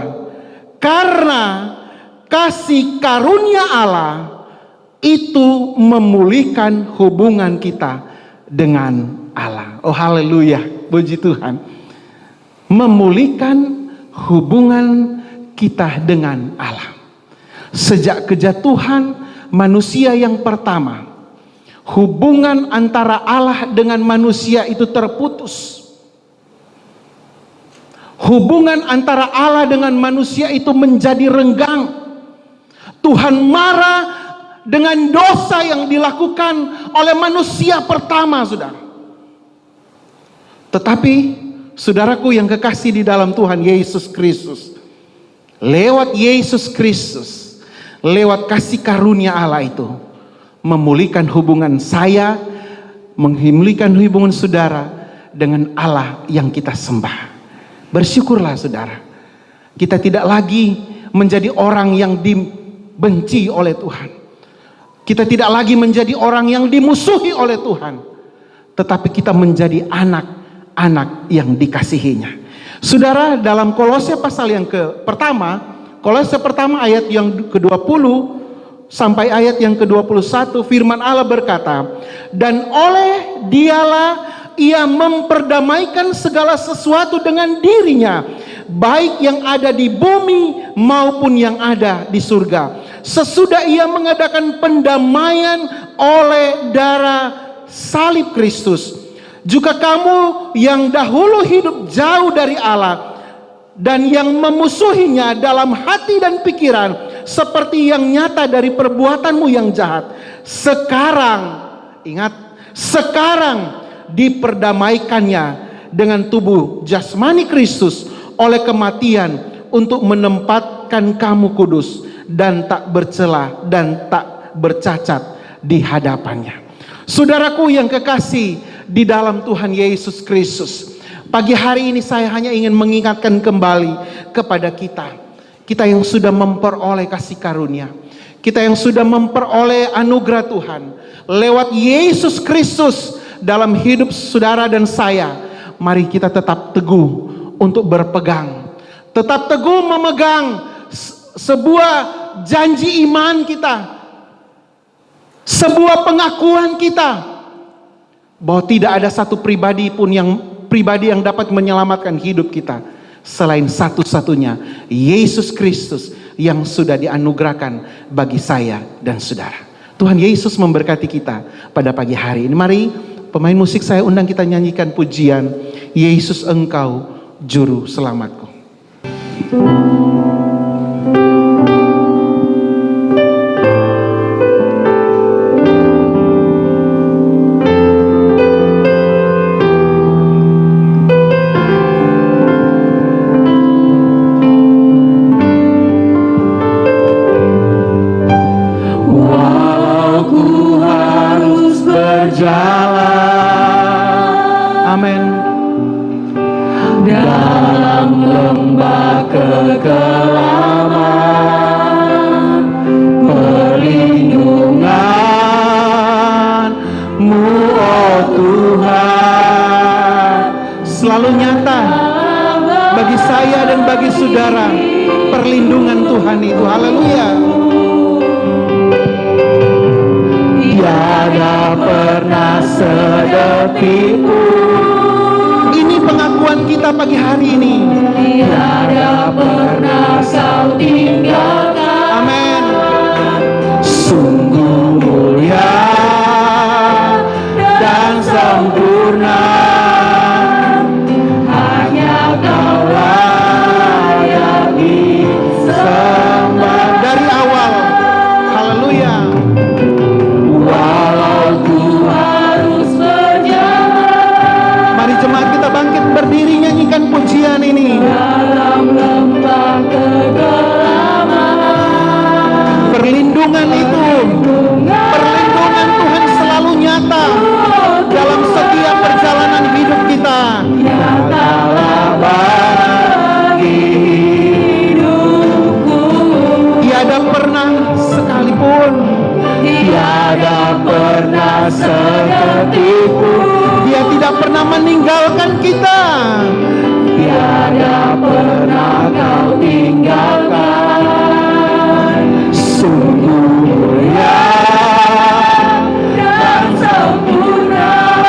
karena kasih karunia Allah itu memulihkan hubungan kita dengan Allah. Oh haleluya, puji Tuhan. Memulihkan hubungan kita dengan Allah. Sejak kejatuhan manusia yang pertama, hubungan antara Allah dengan manusia itu terputus. Hubungan antara Allah dengan manusia itu menjadi renggang. Tuhan marah dengan dosa yang dilakukan oleh manusia pertama, saudara. Tetapi saudaraku yang kekasih di dalam Tuhan Yesus Kristus, lewat Yesus Kristus, lewat kasih karunia Allah itu, memulihkan hubungan saya, memulihkan hubungan saudara dengan Allah yang kita sembah. Bersyukurlah saudara, kita tidak lagi menjadi orang yang dibenci oleh Tuhan. Kita tidak lagi menjadi orang yang dimusuhi oleh Tuhan, tetapi kita menjadi anak yang dikasihinya. Saudara, dalam Kolose pasal yang pertama, Kolose pertama ayat yang ke-20 sampai ayat yang ke-21, firman Allah berkata, dan oleh Dialah Ia memperdamaikan segala sesuatu dengan dirinya, baik yang ada di bumi maupun yang ada di surga. Sesudah Ia mengadakan pendamaian oleh darah salib Kristus. Juga kamu yang dahulu hidup jauh dari Allah dan yang memusuhinya dalam hati dan pikiran, seperti yang nyata dari perbuatanmu yang jahat, sekarang, ingat, sekarang diperdamaikannya dengan tubuh jasmani Kristus oleh kematian, untuk menempatkan kamu kudus dan tak bercela dan tak bercacat di hadapannya. Saudaraku yang kekasih di dalam Tuhan Yesus Kristus, pagi hari ini saya hanya ingin mengingatkan kembali kepada kita yang sudah memperoleh kasih karunia, kita yang sudah memperoleh anugerah Tuhan lewat Yesus Kristus dalam hidup saudara dan saya. Mari kita tetap teguh untuk berpegang, tetap teguh memegang sebuah janji iman kita, sebuah pengakuan kita, bahwa tidak ada satu pribadi yang dapat menyelamatkan hidup kita selain satu-satunya Yesus Kristus yang sudah dianugerahkan bagi saya dan saudara. Tuhan Yesus memberkati kita pada pagi hari ini. Mari pemain musik saya undang kita nyanyikan pujian Yesus Engkau Juru Selamatku. bagi saya dan bagi saudara, perlindungan Tuhan itu. Haleluya. Tiada pernah sedetik pun. Ini pengakuan kita pagi hari ini. Tiada pernah kau tinggalkan. Amin. Sungguh mulia dan sempurna, hanya Kau layak disembah. Dari awal, haleluya. Walau ku harus berjalan. Mari jemaat kita bangkit berdiri nyanyikan pujian ini. Dalam lembah kegelapan. Perlindungan itu, perlindungan Tuhan selalu nyata dalam setiap perjalanan hidup kita. Nyatalah bagi hidupku. Tiada pernah sekalipun, tiada pernah sedetik pun Dia tidak pernah meninggalkan kita. Tiada pernah Kau tinggalkan. Sungguh mulia dan sempurna,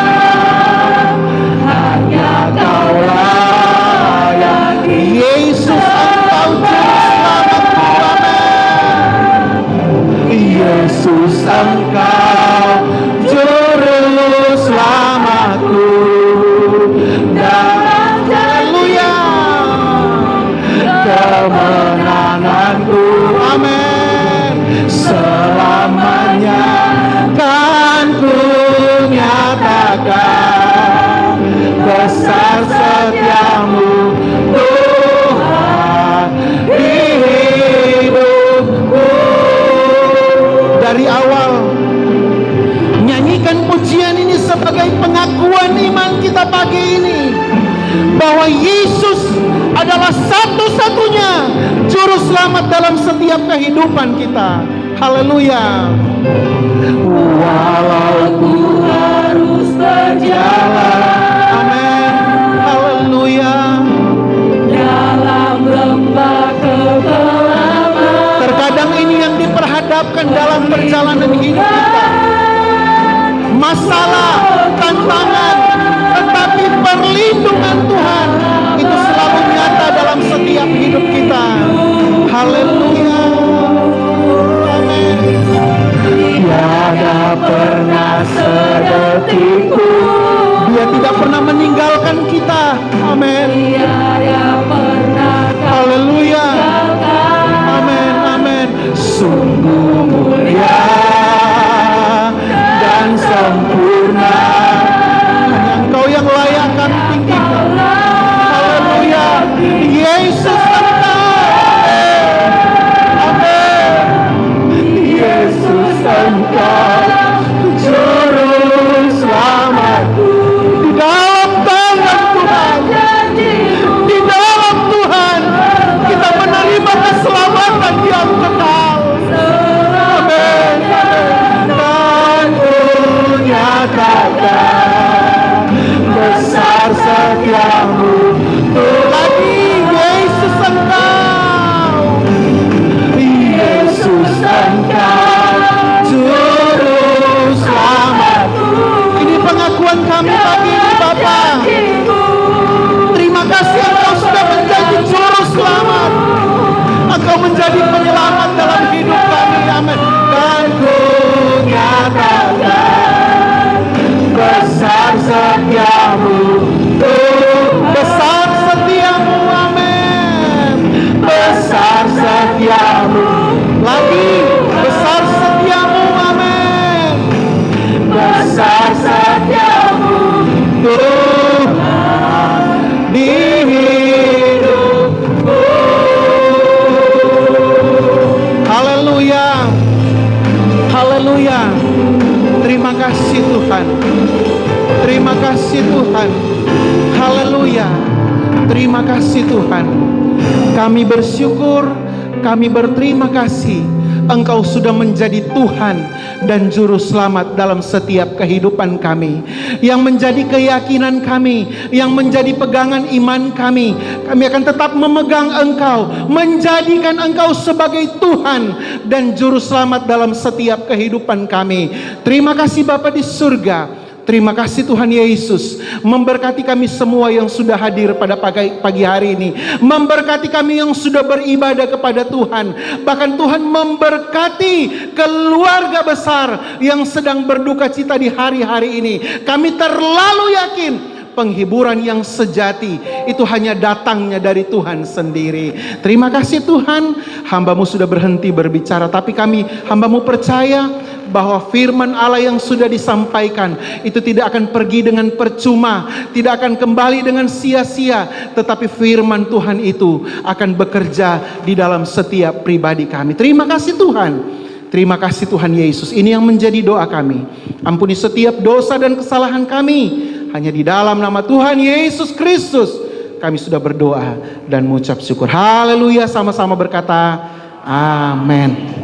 hanya Kau layak. Yesus, Engkau juru selamatku. Amin. Yesus, Engkau juru selamatku. Dan haleluya, kemenanganku. Amin. Selamanya kan ku nyatakan besar setiamu Tuhan di hidupku. Dari awal, nyanyikan pujian ini sebagai pengakuan iman kita pagi ini, bahwa Yesus adalah satu-satunya juru selamat dalam setiap kehidupan kita. Haleluya. Walau ku harus berjalan, amin, haleluya, dalam lembah kegelapan. Terkadang ini yang diperhadapkan dalam perjalanan hidup kita, masalah, tantangan, tetapi perlindungan Tuhan itu selalu nyata dalam setiap hidup kita. Haleluya. Amin. Tiada pernah sedetik pun Dia tidak pernah meninggalkan kita. Amin. Haleluya. Amin. Amin. Sungguh mulia dan sempurna, hanya Engkau yang layak kami tinggikan. Haleluya. Yesus, Engkau juru selamatku. Di dalam tangan Tuhan, di dalam Tuhan kita menerima keselamatan yang kekal. Amin. Dan ku nyatakan besar setiamu lagi. Yesus, Engkau, Yesus, Engkau juru selamatku. Ini pengakuan kami pagi ini, Bapa. Terima kasih Engkau sudah menjadi juru selamat. Engkau menjadi penyelamat dalam hidup kami. Amin. Dan ku nyatakan besar setiamu, besar setiamu. Amin. Besar setiamu. Lagi besar setiamu. Amin. Besar setiamu Tuhan di hidupku. Haleluya. Haleluya. Terima kasih Tuhan. Terima kasih Tuhan. Haleluya. Terima kasih Tuhan. Kami bersyukur, kami berterima kasih Engkau sudah menjadi Tuhan dan Juru Selamat dalam setiap kehidupan kami. Yang menjadi keyakinan kami, yang menjadi pegangan iman kami. Kami akan tetap memegang Engkau, menjadikan Engkau sebagai Tuhan dan Juru Selamat dalam setiap kehidupan kami. Terima kasih Bapa di surga. Terima kasih Tuhan Yesus, memberkati kami semua yang sudah hadir pada pagi hari ini, memberkati kami yang sudah beribadah kepada Tuhan, bahkan Tuhan memberkati keluarga besar yang sedang berduka cita di hari-hari ini. Kami terlalu yakin penghiburan yang sejati itu hanya datangnya dari Tuhan sendiri. Terima kasih Tuhan, hamba-Mu sudah berhenti berbicara, tapi kami hamba-Mu percaya bahwa firman Allah yang sudah disampaikan itu tidak akan pergi dengan percuma, tidak akan kembali dengan sia-sia, tetapi firman Tuhan itu akan bekerja di dalam setiap pribadi kami. Terima kasih Tuhan. Terima kasih Tuhan Yesus. Ini yang menjadi doa kami. Ampuni setiap dosa dan kesalahan kami. Hanya di dalam nama Tuhan Yesus Kristus kami sudah berdoa dan mengucap syukur. Haleluya, sama-sama berkata amin.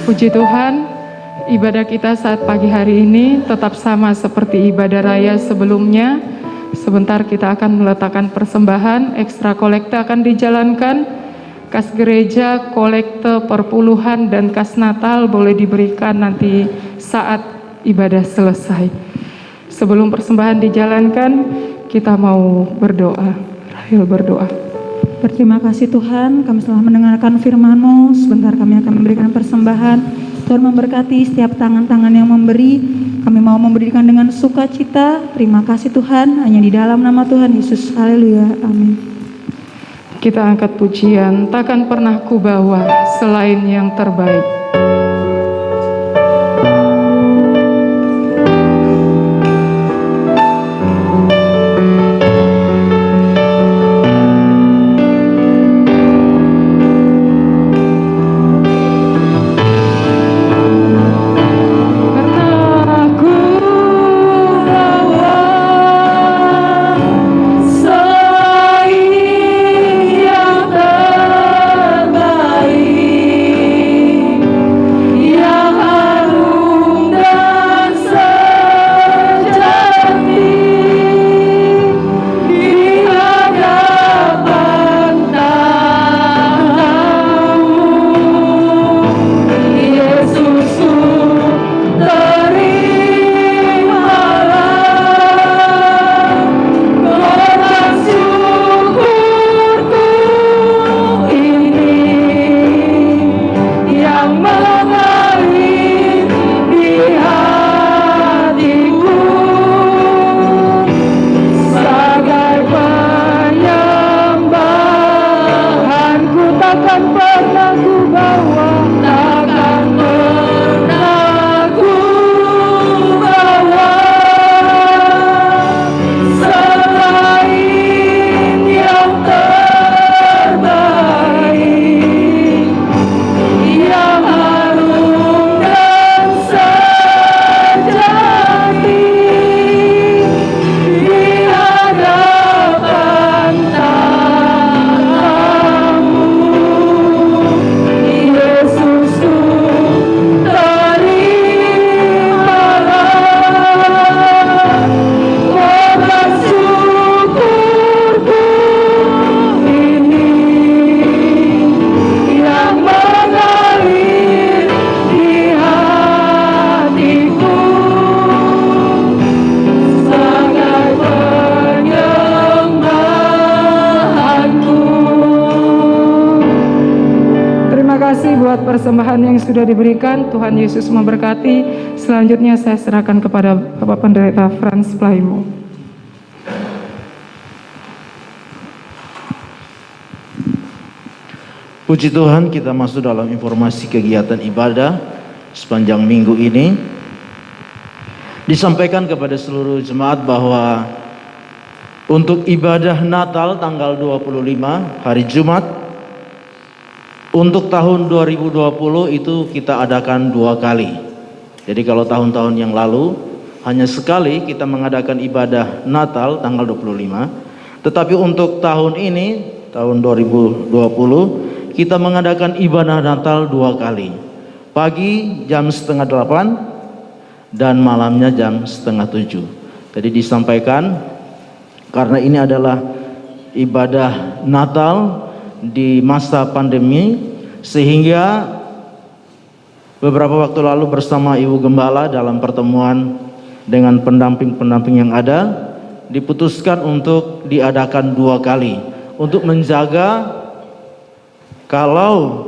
Puji Tuhan, ibadah kita saat pagi hari ini tetap sama seperti ibadah raya sebelumnya. Sebentar kita akan meletakkan persembahan, ekstra kolekte akan dijalankan. Kas gereja, kolekte, perpuluhan, dan kas Natal boleh diberikan nanti saat ibadah selesai. Sebelum persembahan dijalankan, kita mau berdoa. Rahel berdoa. Berterima kasih Tuhan, kami telah mendengarkan firman-Mu. Sebentar kami akan memberikan persembahan. Tuhan memberkati setiap tangan-tangan yang memberi. Kami mau memberikan dengan sukacita. Terima kasih Tuhan, hanya di dalam nama Tuhan Yesus. Haleluya, amin. Kita angkat pujian, takkan pernah ku bawa selain yang terbaik. Persembahan yang sudah diberikan, Tuhan Yesus memberkati. Selanjutnya saya serahkan kepada Bapak Pendeta Franz Plaimo. Puji Tuhan, kita masuk dalam informasi kegiatan ibadah sepanjang minggu ini. Disampaikan kepada seluruh jemaat bahwa untuk ibadah Natal tanggal 25 hari Jumat untuk tahun 2020 itu kita adakan 2 kali. Jadi kalau tahun-tahun yang lalu hanya sekali kita mengadakan ibadah Natal tanggal 25. Tetapi untuk tahun ini, tahun 2020, kita mengadakan ibadah Natal 2 kali. Pagi jam 6:30 dan malamnya jam 6:30. Jadi disampaikan karena ini adalah ibadah Natal di masa pandemi, sehingga beberapa waktu lalu bersama Ibu Gembala dalam pertemuan dengan pendamping-pendamping yang ada, diputuskan untuk diadakan 2 kali untuk menjaga kalau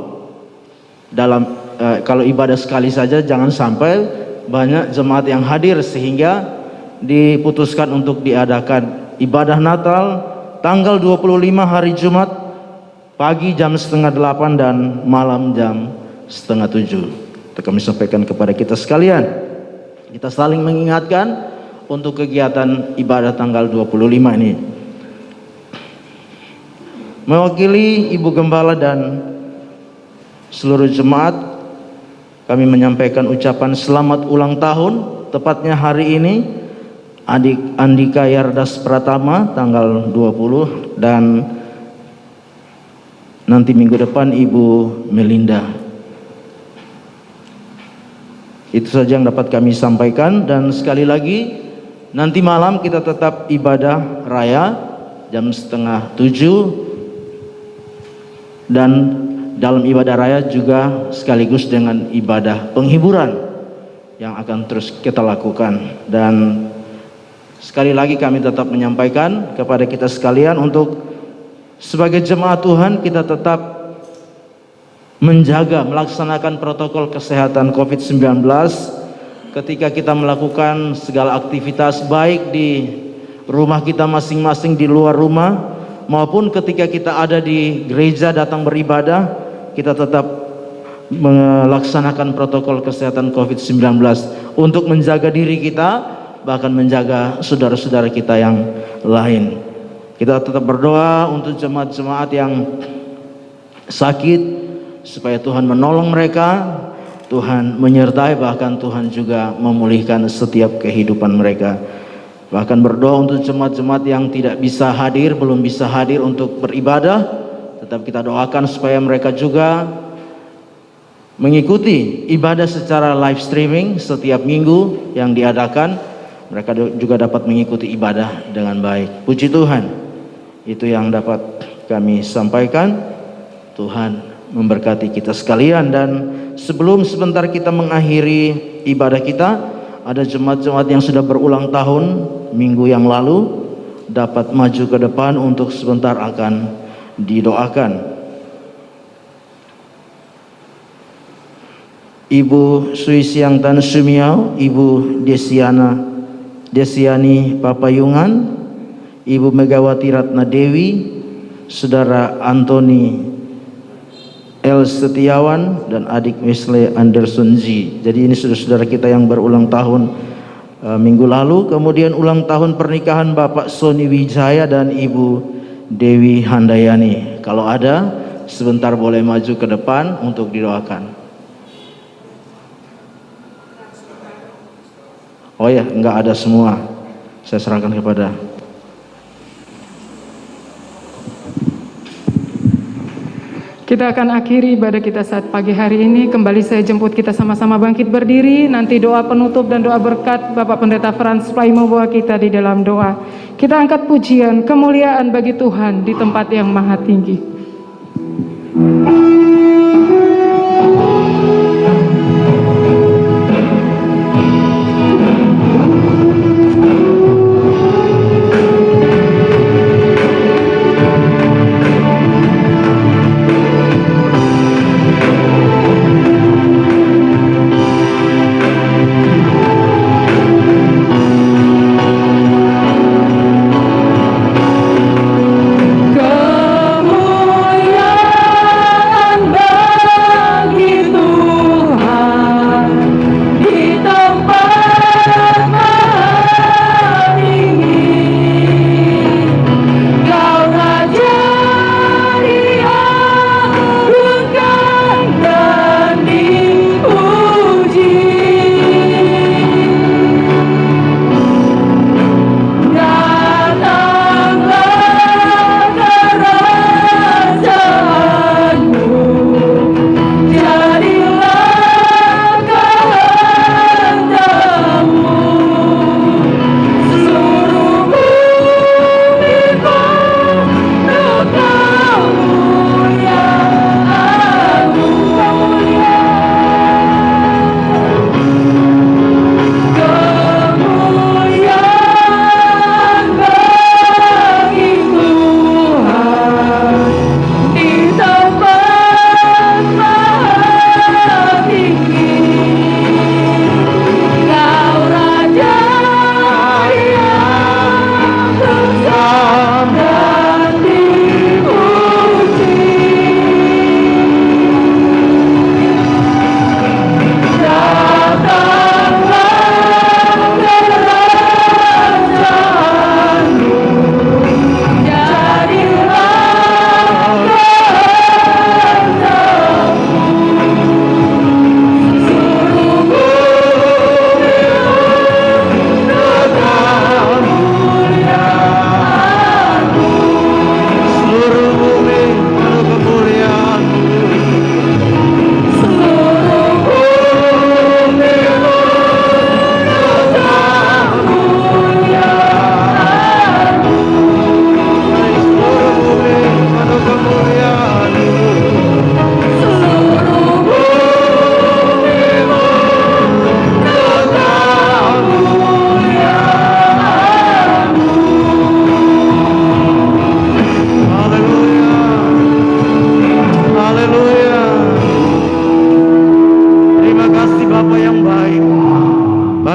ibadah sekali saja jangan sampai banyak jemaat yang hadir, sehingga diputuskan untuk diadakan ibadah Natal tanggal 25 hari Jumat pagi jam 6:30 dan malam jam 6:30. Itu kami sampaikan kepada kita sekalian. Kita saling mengingatkan untuk kegiatan ibadah tanggal 25 ini. Mewakili Ibu Gembala dan seluruh jemaat, kami menyampaikan ucapan selamat ulang tahun, tepatnya hari ini Adik Andika Yardas Pratama tanggal 20 dan nanti minggu depan Ibu Melinda. Itu saja yang dapat kami sampaikan, dan sekali lagi nanti malam kita tetap ibadah raya jam 6:30, dan dalam ibadah raya juga sekaligus dengan ibadah penghiburan yang akan terus kita lakukan. Dan sekali lagi kami tetap menyampaikan kepada kita sekalian untuk sebagai jemaat Tuhan kita tetap menjaga, melaksanakan protokol kesehatan COVID-19 ketika kita melakukan segala aktivitas, baik di rumah kita masing-masing, di luar rumah, maupun ketika kita ada di gereja datang beribadah, kita tetap melaksanakan protokol kesehatan COVID-19 untuk menjaga diri kita, bahkan menjaga saudara-saudara kita yang lain. Kita tetap berdoa untuk jemaat-jemaat yang sakit, supaya Tuhan menolong mereka, Tuhan menyertai, bahkan Tuhan juga memulihkan setiap kehidupan mereka. Bahkan berdoa untuk jemaat-jemaat yang tidak bisa hadir, belum bisa hadir untuk beribadah, tetap kita doakan supaya mereka juga mengikuti ibadah secara live streaming setiap minggu yang diadakan. Mereka juga dapat mengikuti ibadah dengan baik. Puji Tuhan, itu yang dapat kami sampaikan. Tuhan memberkati kita sekalian. Dan sebelum sebentar kita mengakhiri ibadah kita, ada jemaat-jemaat yang sudah berulang tahun minggu yang lalu dapat maju ke depan untuk sebentar akan didoakan. Ibu Suisiang Tan Sumiao, Ibu Desiani Papayungan, Ibu Megawati Ratna Dewi, Saudara Antoni L. Setiawan, dan adik Wesley Anderson G. Jadi ini saudara-saudara kita yang berulang tahun minggu lalu. Kemudian ulang tahun pernikahan Bapak Sony Wijaya dan Ibu Dewi Handayani. Kalau ada, sebentar boleh maju ke depan untuk didoakan. Oh ya, enggak ada semua. Saya serahkan kepada Kita akan akhiri ibadah kita saat pagi hari ini. Kembali saya jemput kita sama-sama bangkit berdiri. Nanti doa penutup dan doa berkat Bapak Pendeta Franz Play membawa kita di dalam doa. Kita angkat pujian, kemuliaan bagi Tuhan di tempat yang maha tinggi. Kemuliaan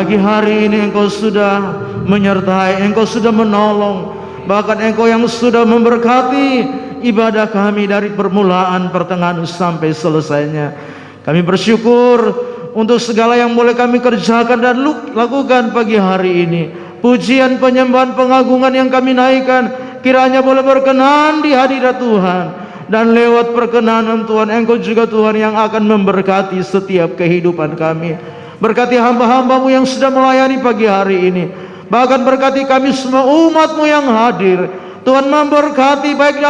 pagi hari ini Engkau sudah menyertai, Engkau sudah menolong, bahkan Engkau yang sudah memberkati ibadah kami dari permulaan, pertengahan sampai selesainya. Kami bersyukur untuk segala yang boleh kami kerjakan dan lakukan pagi hari ini. Pujian, penyembahan, pengagungan yang kami naikkan kiranya boleh berkenan di hadirat Tuhan. Dan lewat perkenanan Tuhan, Engkau juga Tuhan yang akan memberkati setiap kehidupan kami. Berkati hamba-hambamu yang sudah melayani pagi hari ini. Bahkan berkati kami semua umat-Mu yang hadir. Tuhan memberkati baik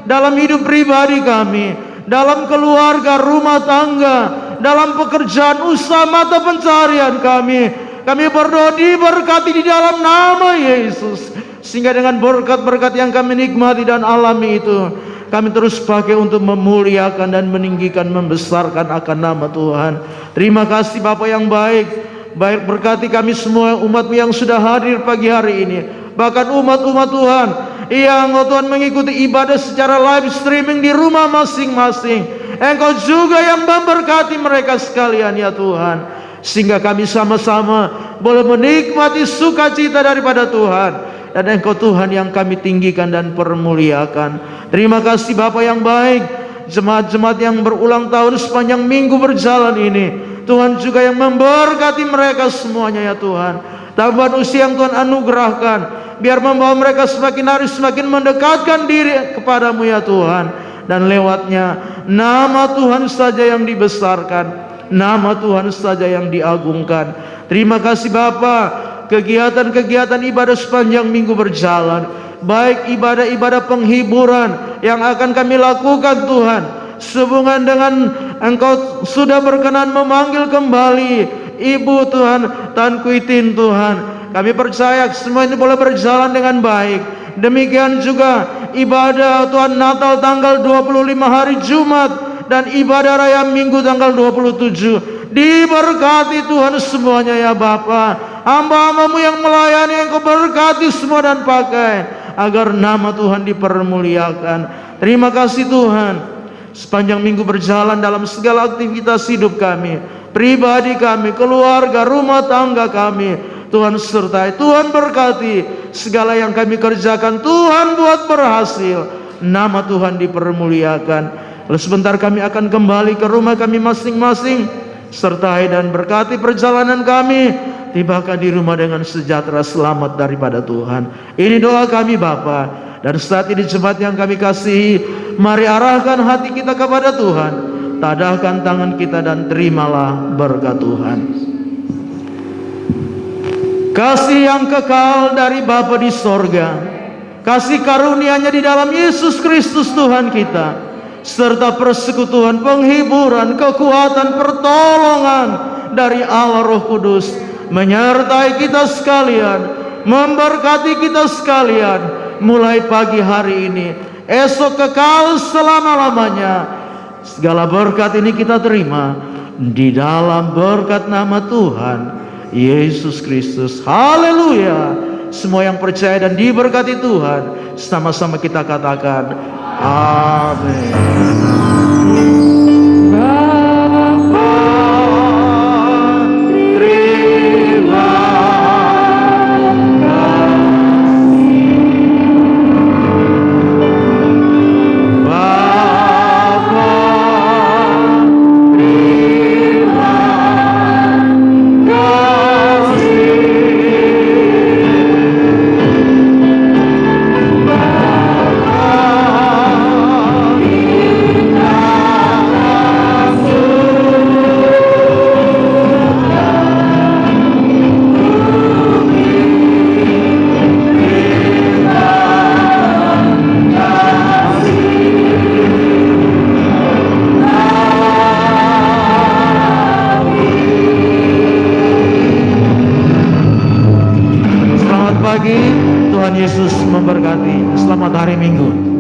dalam hidup pribadi kami, dalam keluarga, rumah tangga, dalam pekerjaan, usaha, mata pencarian kami. Kami berdoa diberkati di dalam nama Yesus. Sehingga dengan berkat-berkat yang kami nikmati dan alami itu, kami terus pakai untuk memuliakan dan meninggikan, membesarkan akan nama Tuhan. Terima kasih Bapa yang baik. Baik, berkati kami semua umat-Mu yang sudah hadir pagi hari ini. Bahkan umat-umat Tuhan yang Tuhan mengikuti ibadah secara live streaming di rumah masing-masing. Engkau juga yang memberkati mereka sekalian ya Tuhan. Sehingga kami sama-sama boleh menikmati sukacita daripada Tuhan. Dan Engkau Tuhan yang kami tinggikan dan permuliakan. Terima kasih Bapa yang baik. Jemaat-jemaat yang berulang tahun sepanjang minggu berjalan ini, Tuhan juga yang memberkati mereka semuanya ya Tuhan. Tambahan usia yang Tuhan anugerahkan, biar membawa mereka semakin hari semakin mendekatkan diri kepadamu ya Tuhan. Dan lewatnya nama Tuhan saja yang dibesarkan, nama Tuhan saja yang diagungkan. Terima kasih Bapa. Kegiatan-kegiatan ibadah sepanjang minggu berjalan, baik ibadah-ibadah penghiburan yang akan kami lakukan Tuhan, sehubungan dengan Engkau sudah berkenan memanggil kembali Ibu Tuhan Tan Kuitin Tuhan. Kami percaya semua ini boleh berjalan dengan baik. Demikian juga ibadah Tuhan Natal tanggal 25 hari Jumat dan ibadah raya Minggu tanggal 27. Diberkati Tuhan semuanya ya Bapa. Hamba-Hamba-Mu yang melayani Engkau berkati semua dan pakai agar nama Tuhan dipermuliakan. Terima kasih Tuhan. Sepanjang minggu berjalan dalam segala aktivitas hidup kami, pribadi kami, keluarga, rumah tangga kami, Tuhan sertai, Tuhan berkati segala yang kami kerjakan, Tuhan buat berhasil. Nama Tuhan dipermuliakan. Lalu sebentar kami akan kembali ke rumah kami masing-masing. Sertai dan berkati perjalanan kami, tibakan di rumah dengan sejahtera, selamat daripada Tuhan. Ini doa kami Bapa. Dan saat ini jemaat yang kami kasihi, mari arahkan hati kita kepada Tuhan, tadahkan tangan kita dan terimalah berkat Tuhan. Kasih yang kekal dari Bapa di sorga, kasih karunia-Nya di dalam Yesus Kristus Tuhan kita, serta persekutuan, penghiburan, kekuatan, pertolongan dari Allah Roh Kudus menyertai kita sekalian, memberkati kita sekalian, mulai pagi hari ini, esok kekal selama-lamanya. Segala berkat ini kita terima di dalam berkat nama Tuhan Yesus Kristus. Haleluya. Semua yang percaya dan diberkati Tuhan, sama-sama kita katakan amin. Tuhan Yesus memberkati. Selamat hari Minggu.